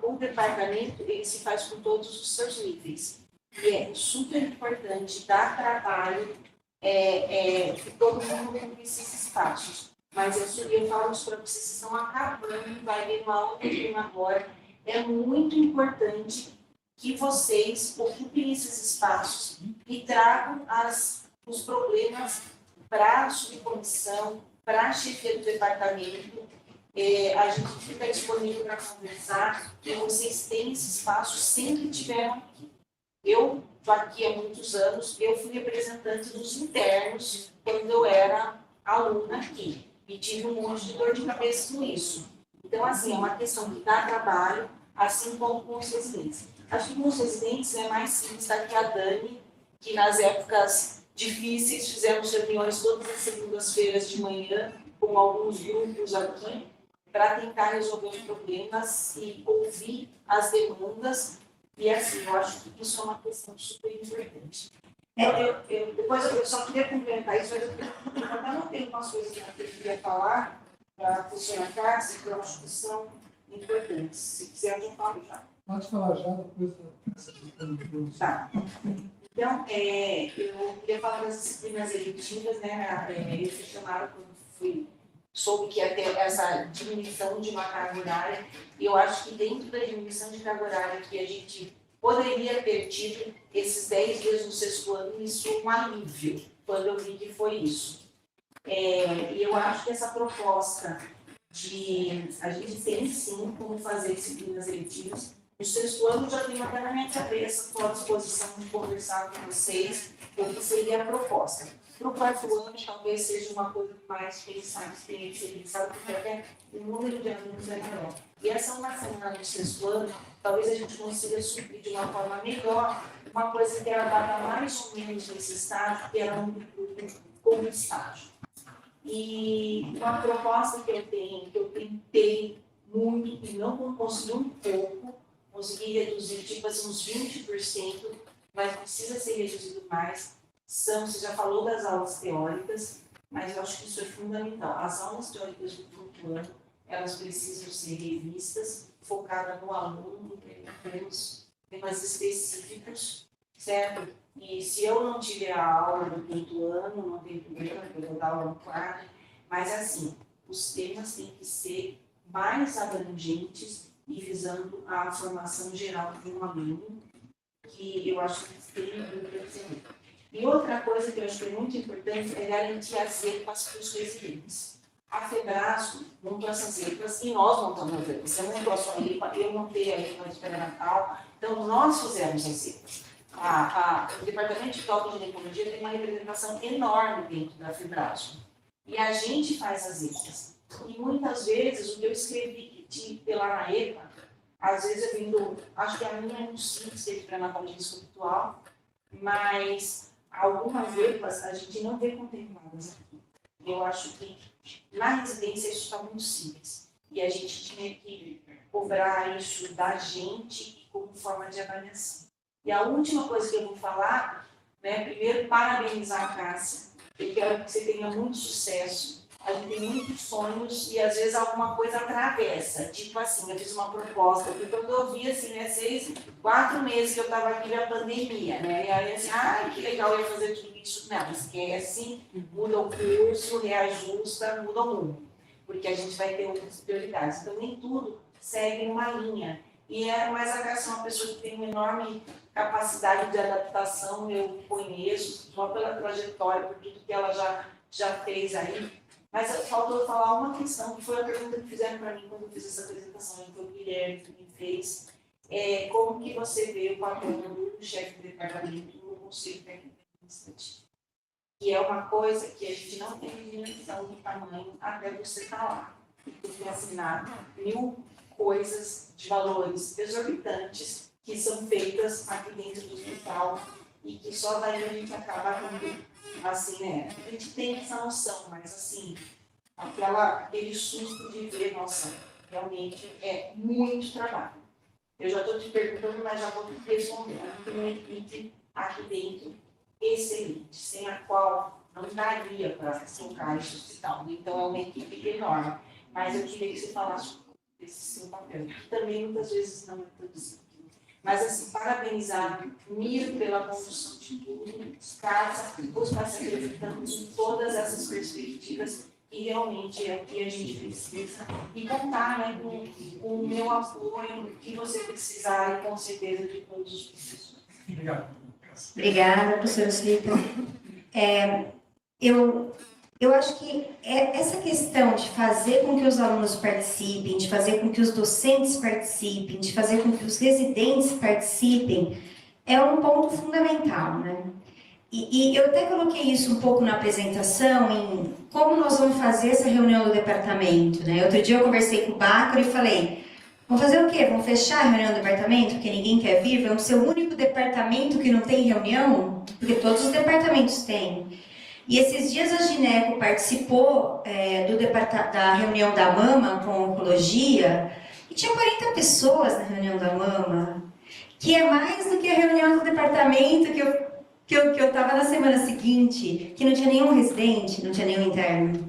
o departamento ele se faz com todos os seus níveis. E é super importante dar trabalho que todo mundo tem esses espaços. Mas eu falo isso para vocês, vocês estão acabando, vai vir uma aula agora. É muito importante que vocês ocupem esses espaços e tragam os problemas para a subcomissão, para a chefia do departamento. A gente fica disponível para conversar e vocês têm esse espaço, sempre tiveram aqui. Eu estou aqui há muitos anos, eu fui representante dos internos quando eu era aluna aqui e tive um monte de dor de cabeça com isso. Então, assim, é uma questão que dá trabalho, assim como com os residentes. Acho que com os residentes é mais simples, está aqui a Dani, que nas épocas difíceis fizemos reuniões todas as segundas-feiras de manhã com alguns grupos aqui para tentar resolver os problemas e ouvir as demandas. E assim, eu acho que isso é uma questão super importante. Depois eu só queria complementar isso, mas eu até não tenho umas coisas que eu queria falar para a professora Cássia, que eu acho que são importantes. Se quiser, eu falo já. Pode falar já, depois... Tá. Então, eu queria falar das disciplinas eletivas, né? Eles me chamaram quando soube que ia ter essa diminuição de uma carga horária, e eu acho que dentro da diminuição de carga horária que a gente poderia ter tido esses 10 dias no sexto ano, isso é um alívio, quando eu vi que foi isso. E eu acho que essa proposta de a gente tem sim como fazer disciplinas eletivas. No sexto ano eu já tenho até na minha cabeça, estou à disposição de conversar com vocês o que seria a proposta. Para o quarto ano, talvez seja uma coisa mais pensada, tenha que ser pensada, porque até o número de alunos é maior. E essa uma semana no sexto ano, talvez a gente consiga suprir de uma forma melhor uma coisa que era dada mais ou menos nesse estágio, que era um como estágio. E uma proposta que eu tenho, que eu tentei muito e não consegui um pouco, consegui reduzir tipo assim, uns 20%, mas precisa ser reduzido mais. Você já falou das aulas teóricas, mas eu acho que isso é fundamental. As aulas teóricas do quinto ano, elas precisam ser revistas, focadas no aluno, em temas específicos, certo? E se eu não tiver a aula do quinto ano, não tem problema, eu vou dar aula no quarto, mas assim, os temas têm que ser mais abrangentes e visando a formação geral de um aluno, que eu acho que tem muito a ser. E outra coisa que eu acho que é muito importante é garantir as EPAs para os residentes. A FEBRASCO montou essas EPAs e nós montamos as EPAs. Você montou a sua EPA, eu montei a EPA de pré-natal, então nós fizemos as EPAs. O Departamento de Tocoginecologia tem uma representação enorme dentro da FEBRASCO. E a gente faz as EPAs. E muitas vezes o que eu escrevi lá na EPA, às vezes eu vim acho que a minha é um simples de pré-natal de risco habitual, mas algumas EPAs a gente não vê contempladas aqui. Eu acho que na residência isso está muito simples. E a gente tinha que cobrar isso da gente como forma de avaliação. E a última coisa que eu vou falar, né, primeiro, parabenizar a Cássia. Eu quero que você tenha muito sucesso. A gente tem muitos sonhos e às vezes alguma coisa atravessa. Tipo assim, eu fiz uma proposta, porque quando eu vi assim, né, 4 meses que eu estava aqui na pandemia, né? E aí assim, que legal, eu ia fazer tudo isso. Não, esquece, muda o curso, reajusta, muda o mundo. Porque a gente vai ter outras prioridades. Então, nem tudo segue uma linha. Mas a Cássia é uma pessoa que tem uma enorme capacidade de adaptação, eu conheço, só pela trajetória, por tudo que ela já fez aí. Mas faltou falar uma questão, que foi a pergunta que fizeram para mim quando eu fiz essa apresentação, que foi o Guilherme que me fez. Como que você vê o papel do chefe do departamento no Conselho Técnico Administrativo? Que é uma coisa que a gente não tem dimensão do tamanho até você estar lá. Você assinar 1000 coisas de valores exorbitantes que são feitas aqui dentro do hospital e que só daí a gente acaba com, assim, né? A gente tem essa noção, mas assim, aquele susto de ver, nossa, realmente é muito trabalho. Eu já estou te perguntando, mas já vou te responder. Tem uma equipe aqui dentro excelente, sem a qual não daria para tocar esse hospital. Então é uma equipe enorme. Mas eu queria que você falasse desse seu papel, que também muitas vezes não é produzido. Mas, assim, parabenizar, Miro pela condução de tudo, Cássia, os pacientes em todas essas perspectivas, e realmente é o que a gente precisa. E contar, né, com o meu apoio, o que você precisar, e com certeza de todos os professores. Obrigado. Obrigada, professora Silvia. Eu acho que essa questão de fazer com que os alunos participem, de fazer com que os docentes participem, de fazer com que os residentes participem, é um ponto fundamental, né? E eu até coloquei isso um pouco na apresentação, em como nós vamos fazer essa reunião do departamento, né? Outro dia eu conversei com o Bácaro e falei, vamos fazer o quê? Vamos fechar a reunião do departamento, porque ninguém quer vir? Vamos ser o único departamento que não tem reunião? Porque todos os departamentos têm. E esses dias a Gineco participou da reunião da Mama com oncologia e tinha 40 pessoas na reunião da Mama, que é mais do que a reunião do departamento que eu estava na semana seguinte, que não tinha nenhum residente, não tinha nenhum interno.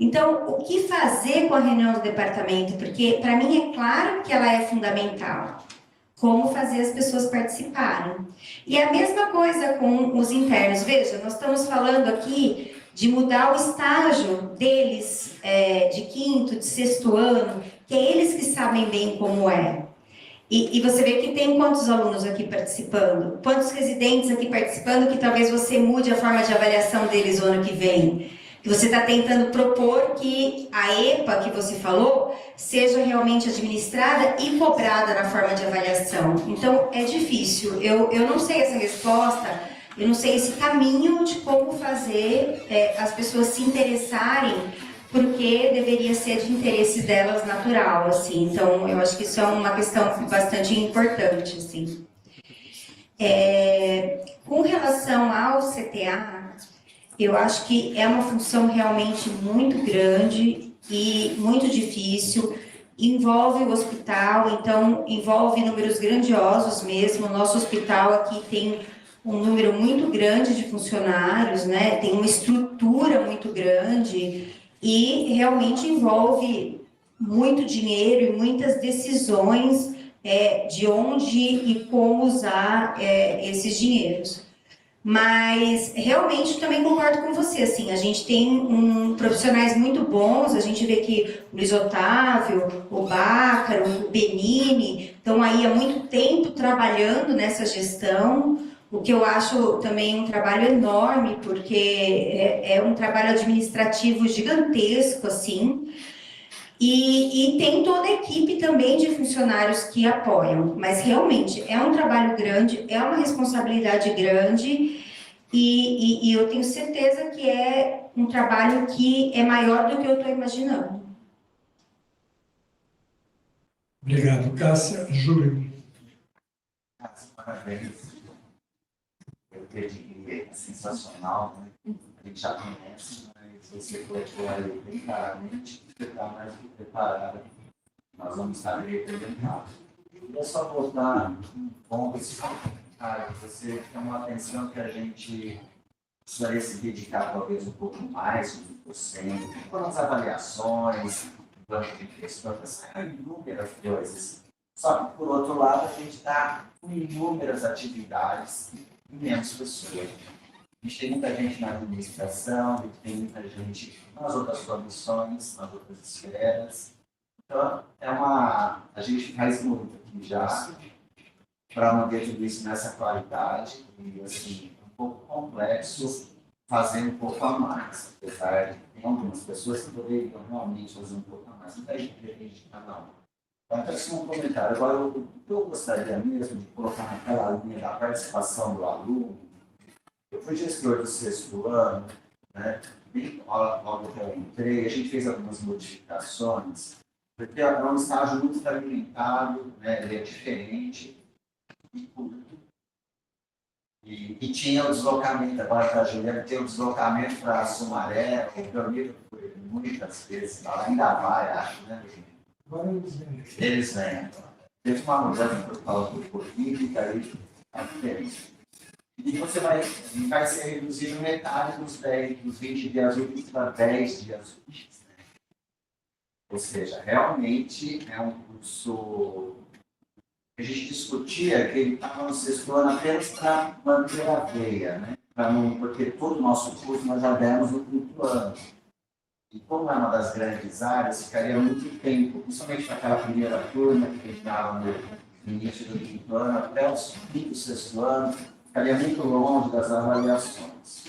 Então, o que fazer com a reunião do departamento? Porque, para mim, é claro que ela é fundamental. como fazer as pessoas participarem. E a mesma coisa com os internos. Veja, nós estamos falando aqui de mudar o estágio deles, de quinto, de sexto ano, que é eles que sabem bem como é. E você vê que tem quantos alunos aqui participando? Quantos residentes aqui participando que talvez você mude a forma de avaliação deles o ano que vem? Que você está tentando propor que a EPA que você falou seja realmente administrada e cobrada na forma de avaliação. Então, é difícil. Eu não sei essa resposta, eu não sei esse caminho de como fazer as pessoas se interessarem, porque deveria ser de interesse delas natural, assim. Então, eu acho que isso é uma questão bastante importante, assim. Com relação ao CTA, eu acho que é uma função realmente muito grande e muito difícil, envolve o hospital, então envolve números grandiosos mesmo. O nosso hospital aqui tem um número muito grande de funcionários, né? Tem uma estrutura muito grande e realmente envolve muito dinheiro e muitas decisões de onde e como usar esses dinheiros. Mas realmente também concordo com você, assim, a gente tem profissionais muito bons, a gente vê que o Luiz Otávio, o Bácaro, o Benini estão aí há muito tempo trabalhando nessa gestão, o que eu acho também um trabalho enorme, porque é um trabalho administrativo gigantesco, assim, e tem toda a equipe também de funcionários que apoiam, mas realmente é um trabalho grande, é uma responsabilidade grande e eu tenho certeza que é um trabalho que é maior do que eu estou imaginando. Obrigado, Cássia. Júlio. Parabéns. Eu pediria, é sensacional, né? A gente já conhece, mas você colocou aí bem claramente, você está mais do que preparado. Nós vamos estar representados. Queria só voltar um ponto, você chama a atenção que a gente precisaria se dedicar talvez um pouco mais, 1%, foram as avaliações, banco de questões, inúmeras coisas. Só que, por outro lado, a gente está com inúmeras atividades e menos pessoas. A gente tem muita gente na administração, tem muita gente nas outras comissões, nas outras esferas. Então, a gente faz muito aqui já para manter tudo isso nessa qualidade e, assim, um pouco complexo fazer um pouco a mais, apesar de que tem algumas pessoas que poderiam realmente fazer um pouco a mais. Não tem gente de cada um. Então, só um comentário. Agora, o que eu gostaria mesmo de colocar naquela linha da participação do aluno, eu fui gestor do sexto ano, né? Logo que eu entrei, a gente fez algumas modificações, porque é um estágio muito fragmentado, né? Ele é diferente e tinha o deslocamento, agora para a Juliana, tem o deslocamento para Sumaré, o Belmiro foi muitas vezes, ainda vai, acho, né? Agora eles vêm. Eles vêm. Teve uma mudança por causa do Covid, que aí está diferente. E você vai ser reduzido metade dos 20 dias úteis para 10 dias úteis. Né? Ou seja, realmente é um curso que a gente discutia que ele estava no sexto ano apenas para manter a veia, né? Porque todo o nosso curso nós já demos no quinto ano. E como é uma das grandes áreas, ficaria muito tempo, principalmente para aquela primeira turma que entrava no início do quinto ano, até o quinto, sexto ano, ficaria muito longe das avaliações.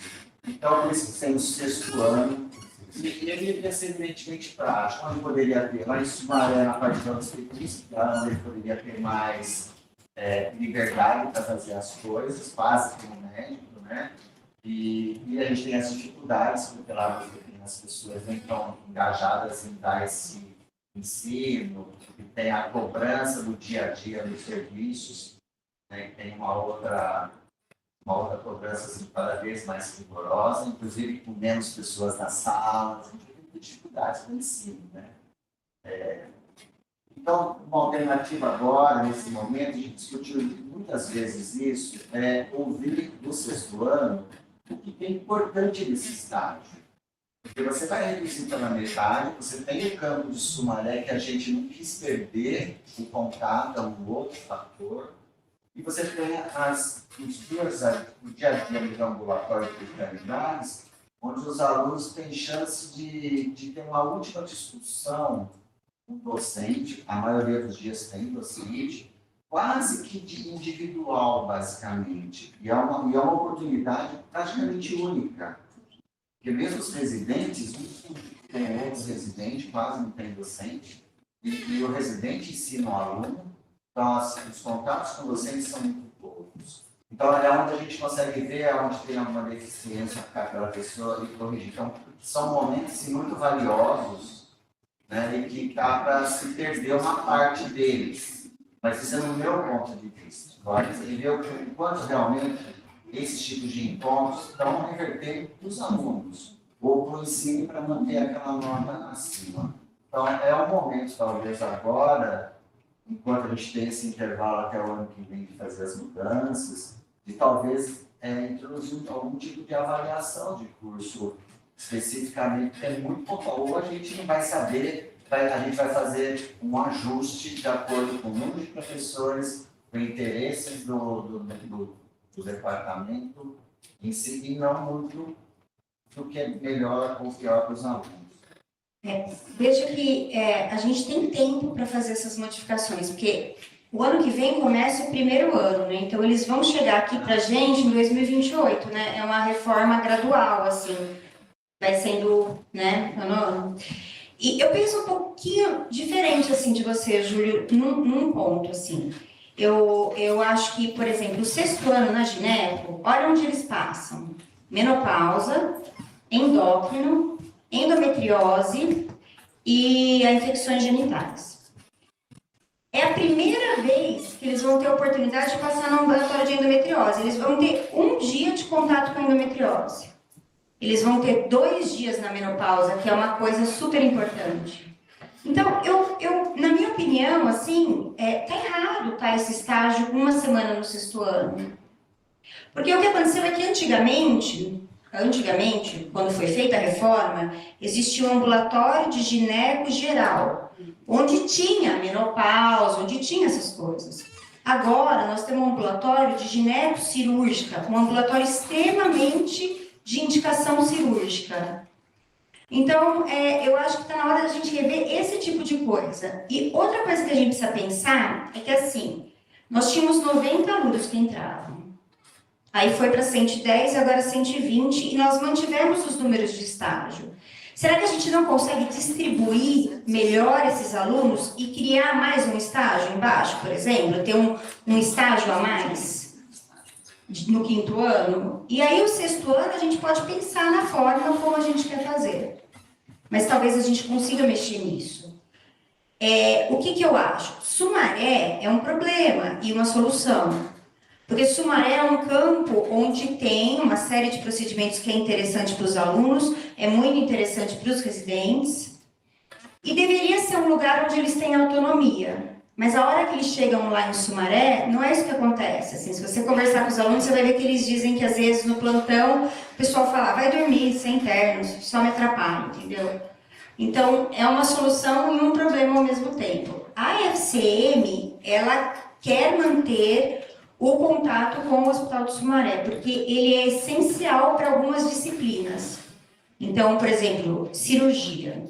Então, por isso que tem o sexto ano, e ele devia ser evidentemente prático, onde poderia ter, lá em Sumaré, na parte da obstetrícia, onde ele poderia ter mais liberdade para fazer as coisas, quase como médico, né? E a gente tem as dificuldades, porque lá as pessoas não estão engajadas em dar esse ensino, que tem a cobrança do dia a dia dos serviços, né? Tem uma outra cobrança assim, cada vez mais rigorosa, inclusive com menos pessoas nas salas, a gente tem dificuldades no ensino. Né? Então, uma alternativa agora, nesse momento, a gente discutiu muitas vezes isso, ouvir do sexto ano o que é importante nesse estágio. Porque você vai reduzir pela metade, você tem o campo de Sumaré que a gente não quis perder o contato, é um outro fator. E você tem o dia a dia do ambulatório de especialidades, onde os alunos têm chance de ter uma última discussão com o docente, a maioria dos dias tem docente, quase que individual, basicamente. E é uma oportunidade praticamente única. Porque mesmo os residentes, tem outros residentes, quase não tem docente, e o residente ensina o aluno, então os contatos com docentes são muito poucos. Então é onde a gente consegue ver onde tem alguma deficiência para aquela pessoa e corrigir. Então são momentos assim, muito valiosos, né, e que dá para se perder uma parte deles. Mas isso é no meu ponto de vista. Agora, você vê o quanto realmente esses tipos de encontros estão revertendo para os alunos, ou para o ensino para manter aquela norma acima. Então, é um momento, talvez agora, enquanto a gente tem esse intervalo até o ano que vem de fazer as mudanças, de talvez introduzir algum tipo de avaliação de curso especificamente, porque é muito pouco, ou a gente não vai saber, a gente vai fazer um ajuste de acordo com o número de professores, com interesses do departamento em si, e não muito do que é melhor ou pior para os alunos. Veja que a gente tem tempo para fazer essas modificações, porque o ano que vem começa o primeiro ano, né? Então eles vão chegar aqui para a gente em 2028, né? É uma reforma gradual, assim, vai sendo, né, ano a ano. E eu penso um pouquinho diferente, assim, de você, Júlio, num ponto, assim. Eu acho que, por exemplo, o 6º ano na gineco, olha onde eles passam. Menopausa, endócrino, endometriose e as infecções genitais. É a primeira vez que eles vão ter a oportunidade de passar no ambulatório de endometriose. Eles vão ter um dia de contato com a endometriose. Eles vão ter 2 dias na menopausa, que é uma coisa super importante. Então, eu na minha opinião, assim, tá errado, tá, esse estágio uma semana no 6º ano. Porque o que aconteceu é que antigamente, quando foi feita a reforma, existia um ambulatório de gineco geral, onde tinha menopausa, onde tinha essas coisas. Agora, nós temos um ambulatório de gineco cirúrgica, um ambulatório extremamente de indicação cirúrgica. Então, eu acho que está na hora da gente rever esse tipo de coisa. E outra coisa que a gente precisa pensar é que, assim, nós tínhamos 90 alunos que entravam. Aí foi para 110 e agora 120, e nós mantivemos os números de estágio. Será que a gente não consegue distribuir melhor esses alunos e criar mais um estágio embaixo, por exemplo? Ter um estágio a mais no 5º ano? E aí, o 6º ano, a gente pode pensar na forma como a gente quer fazer. Mas talvez a gente consiga mexer nisso. O que eu acho? Sumaré é um problema e uma solução. Porque Sumaré é um campo onde tem uma série de procedimentos que é interessante para os alunos, é muito interessante para os residentes, e deveria ser um lugar onde eles têm autonomia. Mas a hora que eles chegam lá em Sumaré, não é isso que acontece. Assim, se você conversar com os alunos, você vai ver que eles dizem que às vezes no plantão o pessoal fala, vai dormir, sem internos, só me atrapalha, entendeu? Então, é uma solução e um problema ao mesmo tempo. A FCM, ela quer manter o contato com o Hospital de Sumaré, porque ele é essencial para algumas disciplinas. Então, por exemplo, cirurgia.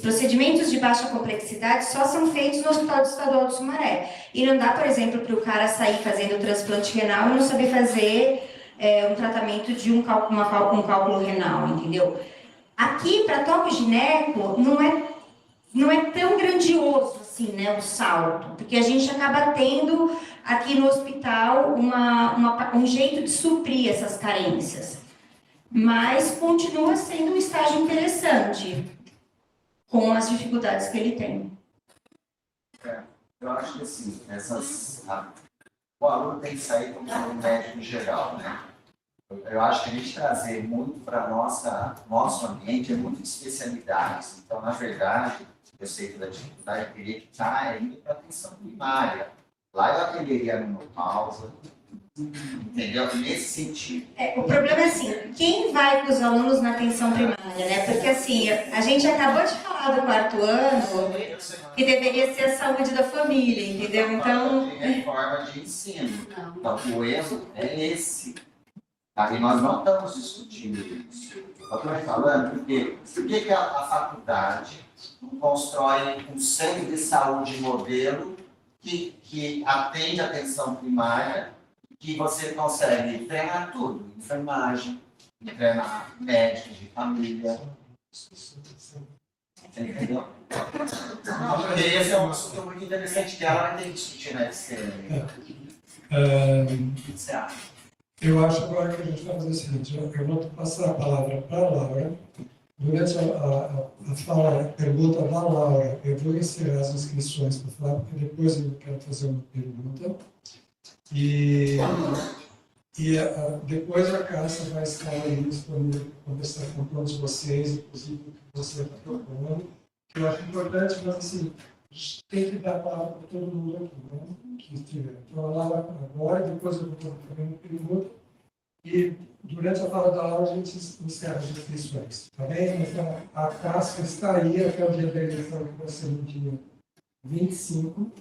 Procedimentos de baixa complexidade só são feitos no Hospital Estadual de Sumaré. E não dá, por exemplo, para o cara sair fazendo transplante renal e não saber fazer um tratamento de um cálculo renal, entendeu? Aqui, para toque gineco, não é tão grandioso assim, né, o salto, porque a gente acaba tendo aqui no hospital um jeito de suprir essas carências. Mas continua sendo um estágio interessante, com as dificuldades que ele tem. Eu acho que assim, o aluno tem que sair como um médico geral, né? Eu acho que a gente trazer muito para nosso ambiente é muito de especialidades. Então, na verdade, eu sei que da dificuldade eu queria que está indo para a atenção primária. Lá eu atenderia a menopausa, Entendeu? Nesse sentido. O problema é assim, quem vai com os alunos na atenção primária, né? Porque assim, a gente acabou de falar do 4º ano, que deveria ser a saúde da família, entendeu? Então, De reforma de ensino. Não. Então, o erro é esse. Tá? E nós não estamos discutindo isso. Eu estou falando porque por que a faculdade constrói um centro de saúde modelo que atende a atenção primária, que você consegue treinar tudo, enfermagem, treinar médicos de família. Você entendeu? Não, porque esse é um assunto muito interessante que ela vai ter que discutir na SCM. O que você acha? Eu acho agora que a gente vai fazer o seguinte, eu vou passar a palavra para a Laura. Durante a pergunta da Laura, eu vou encerrar as inscrições para falar, porque depois eu quero fazer uma pergunta. E depois a Cássia vai estar aí disponível para conversar com todos vocês, inclusive o que você está propondo. Eu acho importante, mas assim, a gente tem que dar a palavra para todo mundo aqui, né? Que estiver. Então, a Laura agora, depois eu vou fazer uma pergunta. E durante a fala da Laura, a gente encerra as inscrições. Tá bem? Então, a Cássia está aí até o dia da eleição, que vai ser no dia 25.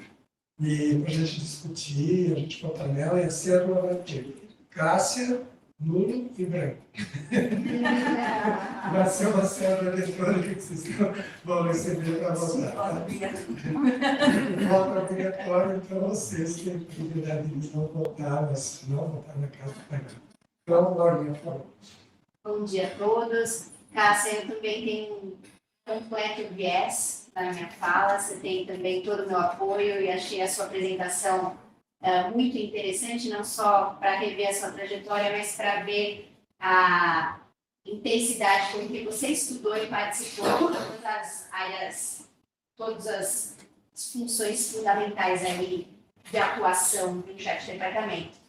E para a gente discutir, a gente votar nela, e a cédula vai ter Cássia, nulo e branco. Vai ser uma cédula eletrônica que vocês vão receber para votar. Voto obrigatório para vocês que têm possibilidade de não votar, mas não votar na casa do pai. Então, Laurinha, por favor. Bom dia a todos. Cássia, eu também tenho um completo viés na minha fala. Você tem também todo o meu apoio e achei a sua apresentação muito interessante, não só para rever a sua trajetória, mas para ver a intensidade com que você estudou e participou de todas as áreas, todas as funções fundamentais aí de atuação do chefe de departamento.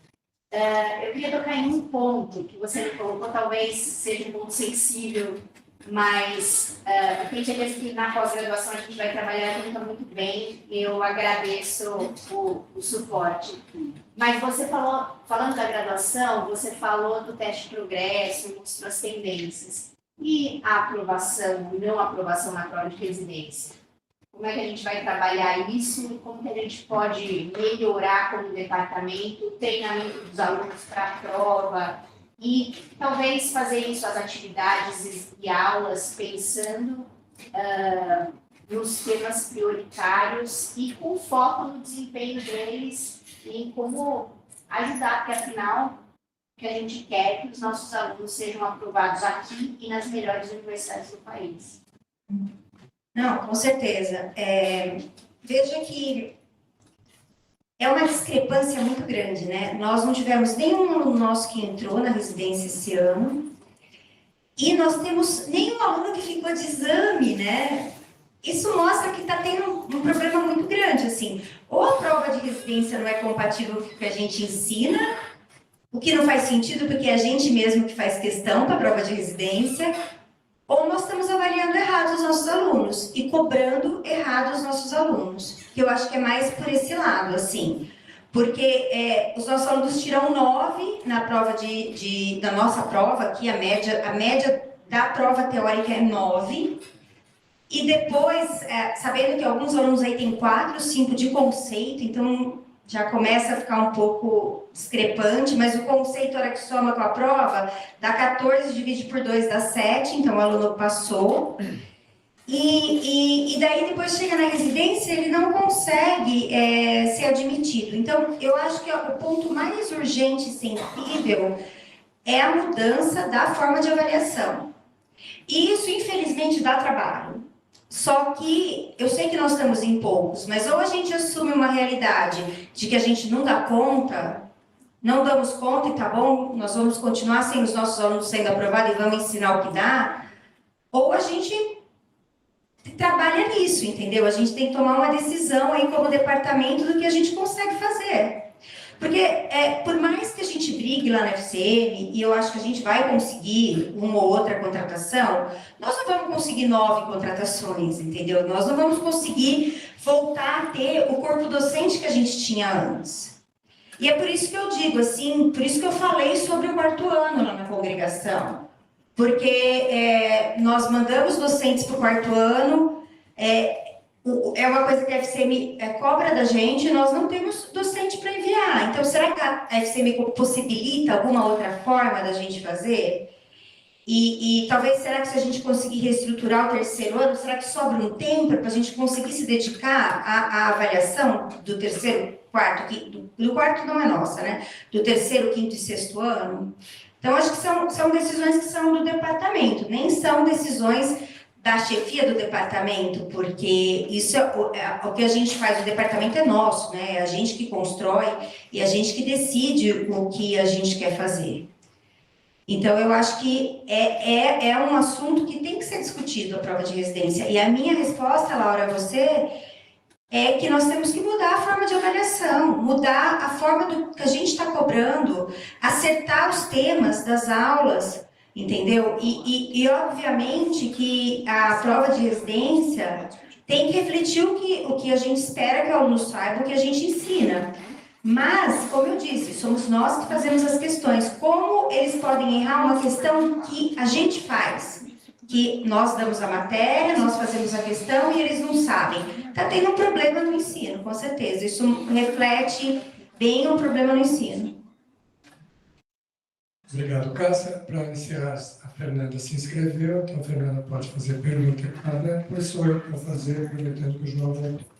Eu queria tocar em um ponto que você me colocou, talvez seja um ponto sensível, mas eu tenho certeza que na pós-graduação a gente vai trabalhar junto muito bem e eu agradeço o suporte. Mas você falando da graduação, você falou do teste de progresso, mostrou as tendências. E a aprovação e não aprovação na prova de residência? Como é que a gente vai trabalhar isso e como que a gente pode melhorar como departamento o treinamento dos alunos para a prova e talvez fazer isso, as atividades e aulas, pensando nos temas prioritários e com foco no desempenho deles e em como ajudar, porque afinal o que a gente quer é que os nossos alunos sejam aprovados aqui e nas melhores universidades do país. não, com certeza. Veja que é uma discrepância muito grande, né? Nós não tivemos nenhum aluno nosso que entrou na residência esse ano e nós temos nenhum aluno que ficou de exame, né? Isso mostra que está tendo um problema muito grande, assim. Ou a prova de residência não é compatível com o que a gente ensina, o que não faz sentido porque é a gente mesmo que faz questão para a prova de residência, ou nós estamos avaliando errado os nossos alunos e cobrando errado os nossos alunos. Que eu acho que é mais por esse lado, assim. Porque os nossos alunos tiram 9 na prova da nossa prova, aqui a média da prova teórica é 9. E depois, sabendo que alguns alunos aí têm 4, 5 de conceito, então já começa a ficar um pouco discrepante, mas o conceito, a hora que soma com a prova, dá 14, divide por 2, dá 7, então o aluno passou. E daí depois chega na residência, ele não consegue ser admitido. Então, eu acho que o ponto mais urgente e sensível é a mudança da forma de avaliação. E isso, infelizmente, dá trabalho. Só que eu sei que nós estamos em poucos, mas ou a gente assume uma realidade de que a gente não dá conta, não damos conta e tá bom, nós vamos continuar sem os nossos alunos sendo aprovados e vamos ensinar o que dá, ou a gente trabalha nisso, entendeu? A gente tem que tomar uma decisão aí como departamento do que a gente consegue fazer. Porque por mais que a gente brigue lá na FCM, e eu acho que a gente vai conseguir uma ou outra contratação, nós não vamos conseguir 9 contratações, entendeu? Nós não vamos conseguir voltar a ter o corpo docente que a gente tinha antes. E é por isso que eu digo, assim, por isso que eu falei sobre o quarto ano lá na congregação. Porque nós mandamos docentes para o quarto ano, é uma coisa que a FCM cobra da gente, nós não temos docente para enviar. Então, será que a FCM possibilita alguma outra forma da gente fazer? E talvez, será que se a gente conseguir reestruturar o terceiro ano, será que sobra um tempo para a gente conseguir se dedicar à avaliação do terceiro, quarto, quinto, do quarto não é nossa, né? Do terceiro, quinto e sexto ano? Então, acho que são decisões que são do departamento, nem são decisões da chefia do departamento, porque isso o que a gente faz, o departamento é nosso, né? É a gente que constrói e a gente que decide o que a gente quer fazer. Então, eu acho que é um assunto que tem que ser discutido, a prova de residência. E a minha resposta, Laura, a você, é que nós temos que mudar a forma de avaliação, mudar a forma do que a gente está cobrando, acertar os temas das aulas, entendeu? E obviamente, que a prova de residência tem que refletir o que a gente espera que o aluno saiba, o que a gente ensina. Mas, como eu disse, somos nós que fazemos as questões. Como eles podem errar uma questão que a gente faz? Que nós damos a matéria, nós fazemos a questão e eles não sabem. Está tendo um problema no ensino, com certeza. Isso reflete bem o problema no ensino. Obrigado, Cássia. Para iniciar, a Fernanda se inscreveu, então a Fernanda pode fazer pergunta, depois sou eu que vou fazer, aproveitando que o João voltou.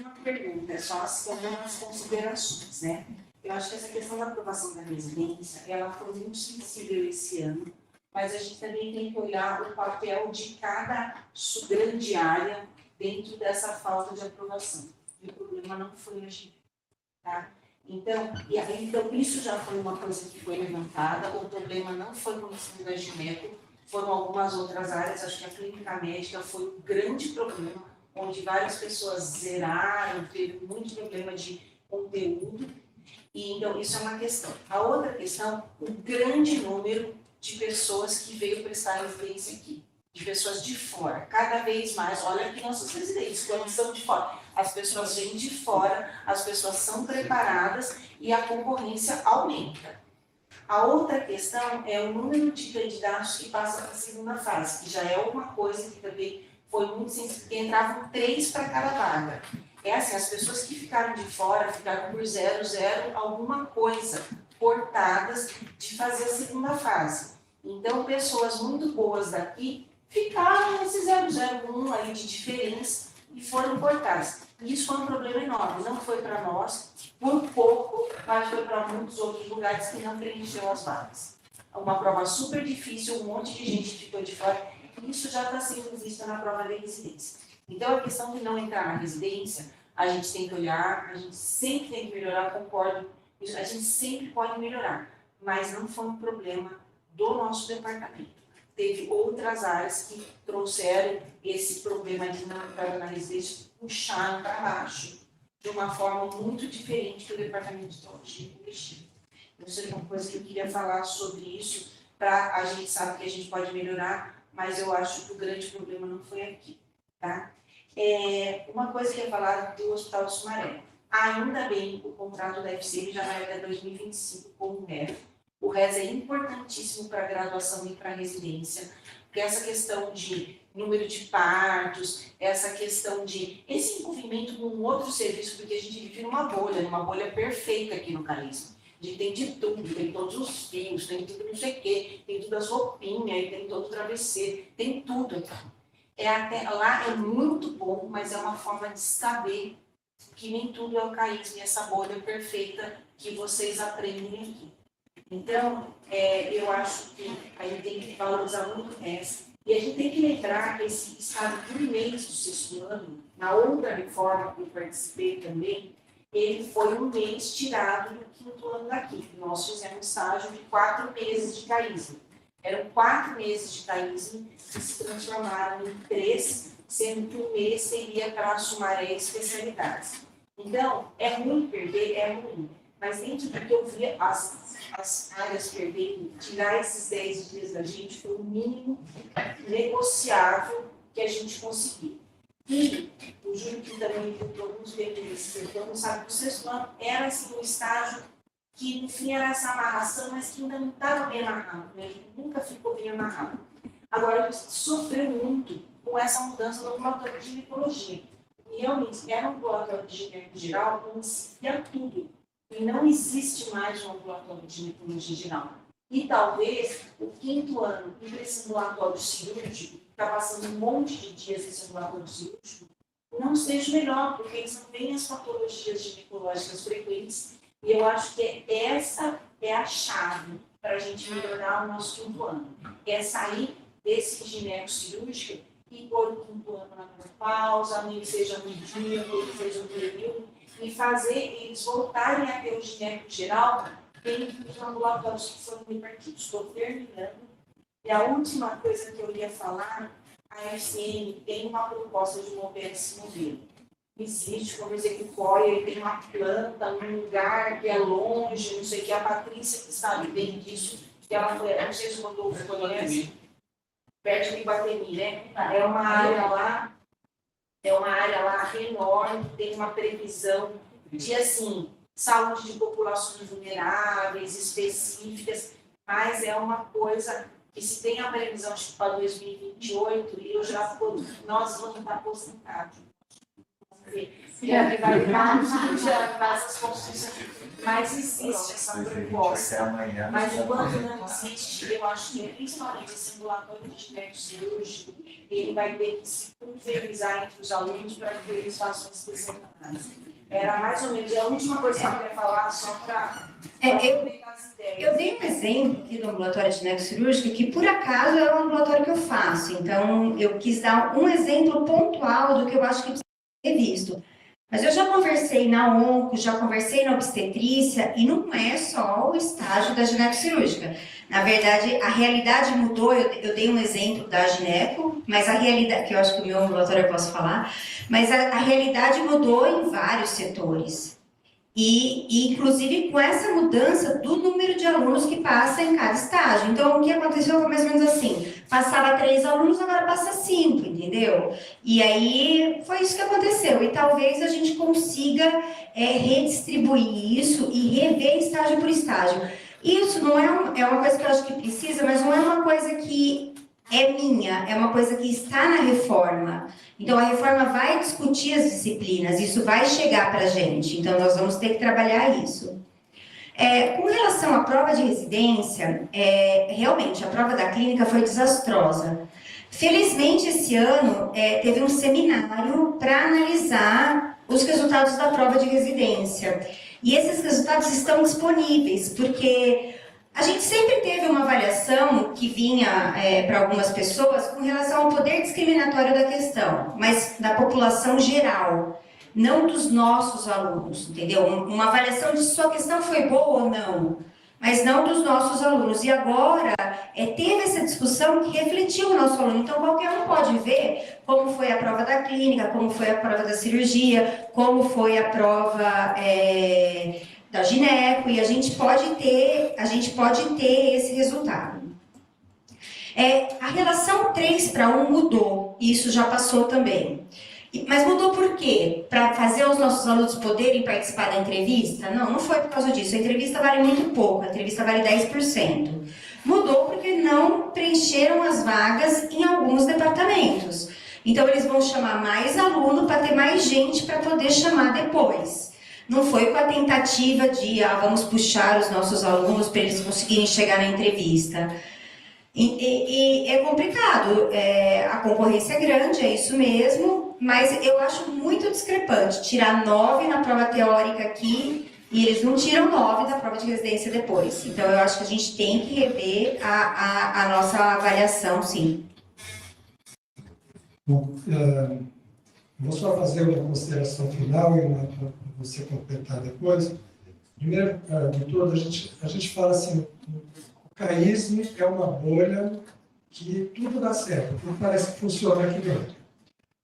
Uma pergunta, é só algumas considerações, né? Eu acho que essa questão da aprovação da residência, ela foi muito sensível esse ano, mas a gente também tem que olhar o papel de cada grande área dentro dessa falta de aprovação. E o problema não foi a gente, tá? Então, isso já foi uma coisa que foi levantada, o problema não foi com o ensino da Gineco, foram algumas outras áreas, acho que a clínica médica foi um grande problema, onde várias pessoas zeraram, teve muito problema de conteúdo, e então isso é uma questão. A outra questão, o grande número de pessoas que veio prestar residência aqui, de pessoas de fora, cada vez mais, olha aqui nossos residentes, quando são de fora, as pessoas vêm de fora, as pessoas são preparadas e a concorrência aumenta. A outra questão é o número de candidatos que passam para a segunda fase, que já é uma coisa que também foi muito sensível, porque entravam 3 para cada vaga. É assim, as pessoas que ficaram de fora ficaram por 0, alguma coisa, cortadas de fazer a segunda fase. Então, pessoas muito boas daqui ficaram nesse 001 aí de diferença e foram cortadas. Isso foi um problema enorme, não foi para nós, por pouco, mas foi para muitos outros lugares que não preencheu as vagas. Uma prova super difícil, um monte de gente ficou de fora, isso já está sendo visto na prova de residência. Então, a questão de não entrar na residência, a gente tem que olhar, a gente sempre tem que melhorar, concordo, a gente sempre pode melhorar, mas não foi um problema do nosso departamento. Teve outras áreas que trouxeram esse problema de não entrar na residência, puxaram para baixo, de uma forma muito diferente que o departamento de teologia investiu. Isso é uma coisa que eu queria falar sobre isso, para a gente saber que a gente pode melhorar, mas eu acho que o grande problema não foi aqui, tá? Uma coisa que eu ia falar do Hospital Sumaré. Ainda bem, o contrato da FCM já vai até 2025 com o RES. O RES é importantíssimo para a graduação e para a residência, porque essa questão de número de partos, essa questão de esse envolvimento com um outro serviço, porque a gente vive numa bolha perfeita aqui no Carisma. A gente tem de tudo, tem todos os fios, tem tudo não sei o quê, tem todas as roupinhas, tem todo o travesseiro, tem tudo aqui. Até lá é muito bom, mas é uma forma de saber que nem tudo é o carisma e essa bolha perfeita que vocês aprendem aqui. Então, eu acho que a gente tem que valorizar muito essa. E a gente tem que lembrar que esse estado do mês do 6º ano, na outra reforma que eu participei também, ele foi um mês tirado do 5º ano daqui. Nós fizemos estágio de 4 meses de carisma. Eram 4 meses de carisma que se transformaram em 3, sendo que um mês seria para a Sumaré especialidades. Então, é ruim perder, é ruim. Mas dentro do que eu vi as áreas perderem, tirar esses 10 dias da gente foi o mínimo negociável que a gente conseguiu. E o Júlio, que também viu alguns bebês, então, sabe, o sexto ano era assim, um estágio que, no fim, era essa amarração, mas que ainda não estava bem amarrado, né? Nunca ficou bem amarrado. Agora, ele sofreu muito com essa mudança no ambulatório de ginecologia. E realmente, era um ambulatório de ginecologia geral, conhecia tudo. E não existe mais um ambulatório de ginecologia geral. E talvez o 5º ano, esse ambulatório cirúrgico, que está passando um monte de dias esse ambulatório cirúrgico, não seja melhor, porque eles não têm as patologias ginecológicas frequentes. E eu acho que essa é a chave para a gente melhorar o nosso 5º ano. É sair desse gineco cirúrgico e pôr o 5º ano na menopausa, nem que seja no dia, nem que seja no período, e fazer eles voltarem a ter o gineco geral dentro dos ambulatórios que foram repartidos. Estou terminando. E a última coisa que eu ia falar, a FCM tem uma proposta de mover esse modelo. Existe, como dizer, que o COI tem uma planta num lugar que é longe, não sei o que, a Patrícia que sabe bem disso, que ela foi, não sei se o Rodolfo conhece, perto de Iguatemi, né? É uma área lá enorme, tem uma previsão de, assim, saúde de populações vulneráveis, específicas, mas é uma coisa que se tem a previsão de para 2028, e nós vamos estar aposentados. Mas existe essa proposta. Mas enquanto não existe, eu acho que principalmente esse ambulatório de ginecologia cirúrgico, ele vai ter que se pulverizar entre os alunos para que eles façam especialidades. Era mais ou menos a última coisa que eu queria falar, só para pegar as ideias. Eu dei um exemplo aqui do ambulatório de ginecocirúrgico, que por acaso é o ambulatório que eu faço. Então, eu quis dar um exemplo pontual do que eu acho que precisa ser visto. Mas eu já conversei na onco, já conversei na obstetrícia, e não é só o estágio da ginecocirúrgica. Na verdade, a realidade mudou. Eu dei um exemplo da gineco, mas a realidade, que eu acho que o meu ambulatório eu posso falar, mas a realidade mudou em vários setores. E, inclusive, com essa mudança do número de alunos que passa em cada estágio. Então, o que aconteceu foi mais ou menos assim: passava 3 alunos, agora passa 5, entendeu? E aí, foi isso que aconteceu. E talvez a gente consiga redistribuir isso e rever estágio por estágio. Isso não é uma coisa que eu acho que precisa, mas não é uma coisa que é minha, é uma coisa que está na reforma. Então, a reforma vai discutir as disciplinas, isso vai chegar para a gente, então nós vamos ter que trabalhar isso. Com relação à prova de residência, realmente, a prova da clínica foi desastrosa. Felizmente, esse ano, teve um seminário para analisar os resultados da prova de residência. E esses resultados estão disponíveis, porque a gente sempre teve uma avaliação que vinha para algumas pessoas com relação ao poder discriminatório da questão, mas da população geral, não dos nossos alunos, entendeu? Uma avaliação de se sua questão foi boa ou não, mas não dos nossos alunos. E agora, teve essa discussão que refletiu o nosso aluno. Então, qualquer um pode ver como foi a prova da clínica, como foi a prova da cirurgia, como foi a prova da gineco, e a gente pode ter esse resultado. A relação 3:1 mudou, e isso já passou também. Mas mudou por quê? Para fazer os nossos alunos poderem participar da entrevista? Não, não foi por causa disso. A entrevista vale muito pouco, a entrevista vale 10%. Mudou porque não preencheram as vagas em alguns departamentos. Então, eles vão chamar mais aluno para ter mais gente para poder chamar depois. Não foi com a tentativa de, vamos puxar os nossos alunos para eles conseguirem chegar na entrevista. E é complicado, a concorrência é grande, é isso mesmo, mas eu acho muito discrepante tirar 9 na prova teórica aqui e eles não tiram 9 da prova de residência depois. Então, eu acho que a gente tem que rever a nossa avaliação, sim. Bom, vou só fazer uma consideração final e uma para você completar depois. Primeiro de tudo, a gente fala assim, o CAISM é uma bolha que tudo dá certo, tudo parece que funciona aqui dentro.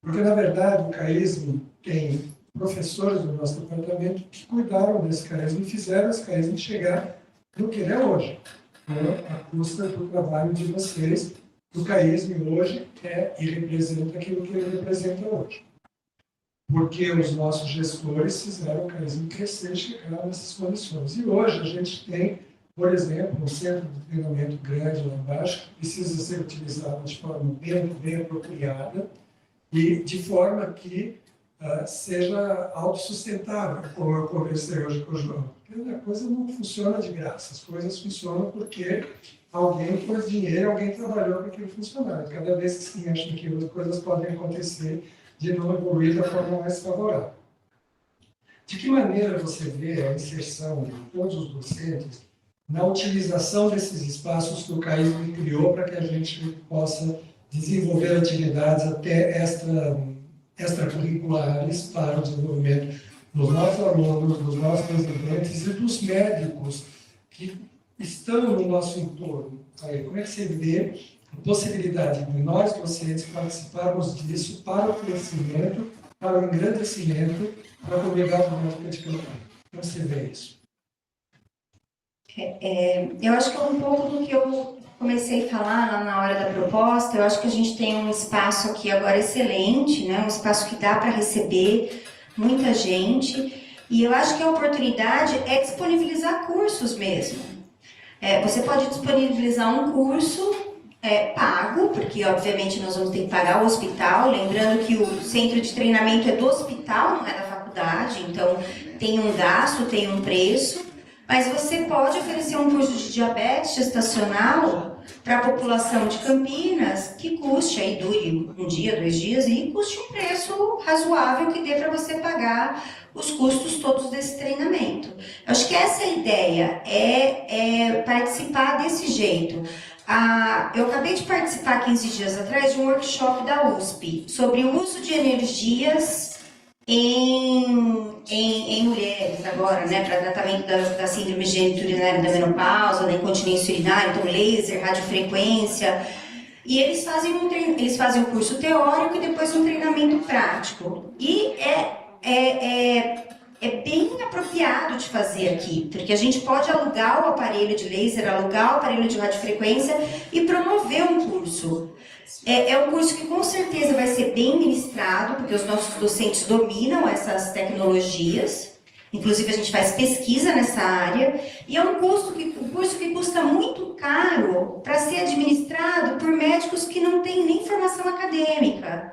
Porque, na verdade, o CAISM tem professores do nosso departamento que cuidaram desse CAISM e fizeram esse CAISM chegar no que ele é hoje, à custa do trabalho de vocês. O CAISM hoje ele representa aquilo que ele representa hoje. porque os nossos gestores fizeram o CAISM crescer e chegar nessas condições. E hoje a gente tem, por exemplo, um centro de treinamento grande lá embaixo, que precisa ser utilizado de forma bem apropriada e de forma que seja autossustentável, como eu conversei hoje com o João. Porque a coisa não funciona de graça, as coisas funcionam porque alguém pôs dinheiro, alguém trabalhou para aquilo funcionar. Cada vez que se mexe naquilo, as coisas podem acontecer de não evoluir da forma mais favorável. De que maneira você vê a inserção de todos os docentes na utilização desses espaços que o CAISM criou para que a gente possa desenvolver atividades até extracurriculares para o desenvolvimento dos nossos alunos, dos nossos residentes e dos médicos que estão no nosso entorno? Aí, como é que você vê a possibilidade de nós, docentes, participarmos disso para o crescimento, para o engrandecimento da comunidade médica de Campinas? Como você vê isso? Eu acho que é um pouco do que eu comecei a falar lá na hora da proposta. Eu acho que a gente tem um espaço aqui agora excelente, né? Um espaço que dá para receber muita gente, e eu acho que a oportunidade é disponibilizar cursos mesmo. Você pode disponibilizar um curso pago, porque obviamente nós vamos ter que pagar o hospital, lembrando que o centro de treinamento é do hospital, não é da faculdade, então tem um gasto, tem um preço, mas você pode oferecer um curso de diabetes gestacional para a população de Campinas que custe, aí dure um dia, 2 dias, e custe um preço razoável que dê para você pagar os custos todos desse treinamento. Eu acho que essa é a ideia, é participar desse jeito. Eu acabei de participar 15 dias atrás de um workshop da USP sobre o uso de energias em mulheres agora, né, para tratamento da síndrome geniturinária da menopausa, da incontinência urinária, então laser, radiofrequência. E eles fazem um curso teórico e depois um treinamento prático. E é bem apropriado de fazer aqui, porque a gente pode alugar o aparelho de laser, alugar o aparelho de radiofrequência e promover um curso. É um curso que com certeza vai ser bem ministrado, porque os nossos docentes dominam essas tecnologias, inclusive a gente faz pesquisa nessa área, e é um curso que custa muito caro para ser administrado por médicos que não têm nem formação acadêmica.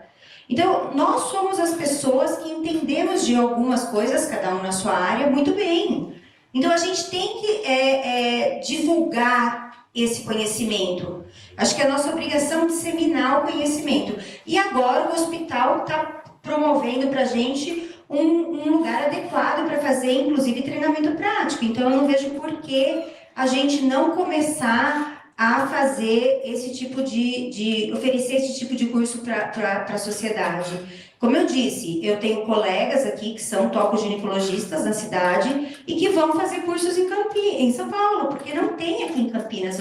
Então, nós somos as pessoas que entendemos de algumas coisas, cada um na sua área, muito bem. Então, a gente tem que divulgar esse conhecimento. Acho que é a nossa obrigação disseminar o conhecimento. E agora o hospital está promovendo para a gente um lugar adequado para fazer, inclusive, treinamento prático. Então, eu não vejo por que a gente não começar a fazer esse tipo oferecer esse tipo de curso para a sociedade. Como eu disse, eu tenho colegas aqui que são tocoginecologistas na cidade e que vão fazer cursos em São Paulo, porque não tem aqui em Campinas.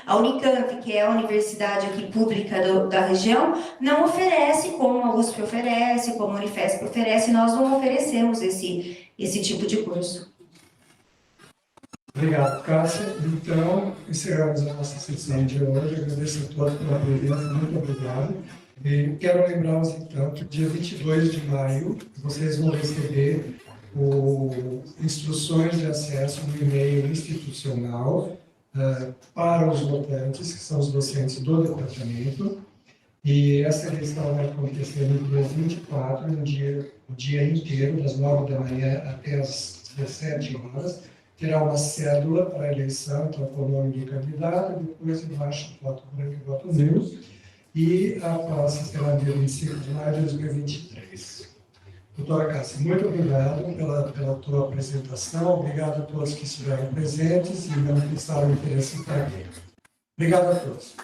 A Unicamp, que é a universidade aqui pública da região, não oferece como a USP oferece, como a Unifesp oferece, nós não oferecemos esse tipo de curso. Obrigado, Cássia. Então, encerramos a nossa sessão de hoje. Agradeço a todos pela presença, muito obrigado. E quero lembrá-los, então, que dia 22 de maio vocês vão receber instruções de acesso no e-mail institucional para os votantes, que são os docentes do departamento. E essa eleição vai acontecer no dia 24, o dia inteiro, das 9 da manhã até as 17 horas. Terá uma cédula para a eleição, então com o nome do candidato, depois embaixo voto branco e voto nulo, e a posse será dia 25 de maio de 2023. Doutora Cássia, muito obrigado pela tua apresentação, obrigado a todos que estiveram presentes e manifestaram interesse em estar aqui. Obrigado a todos.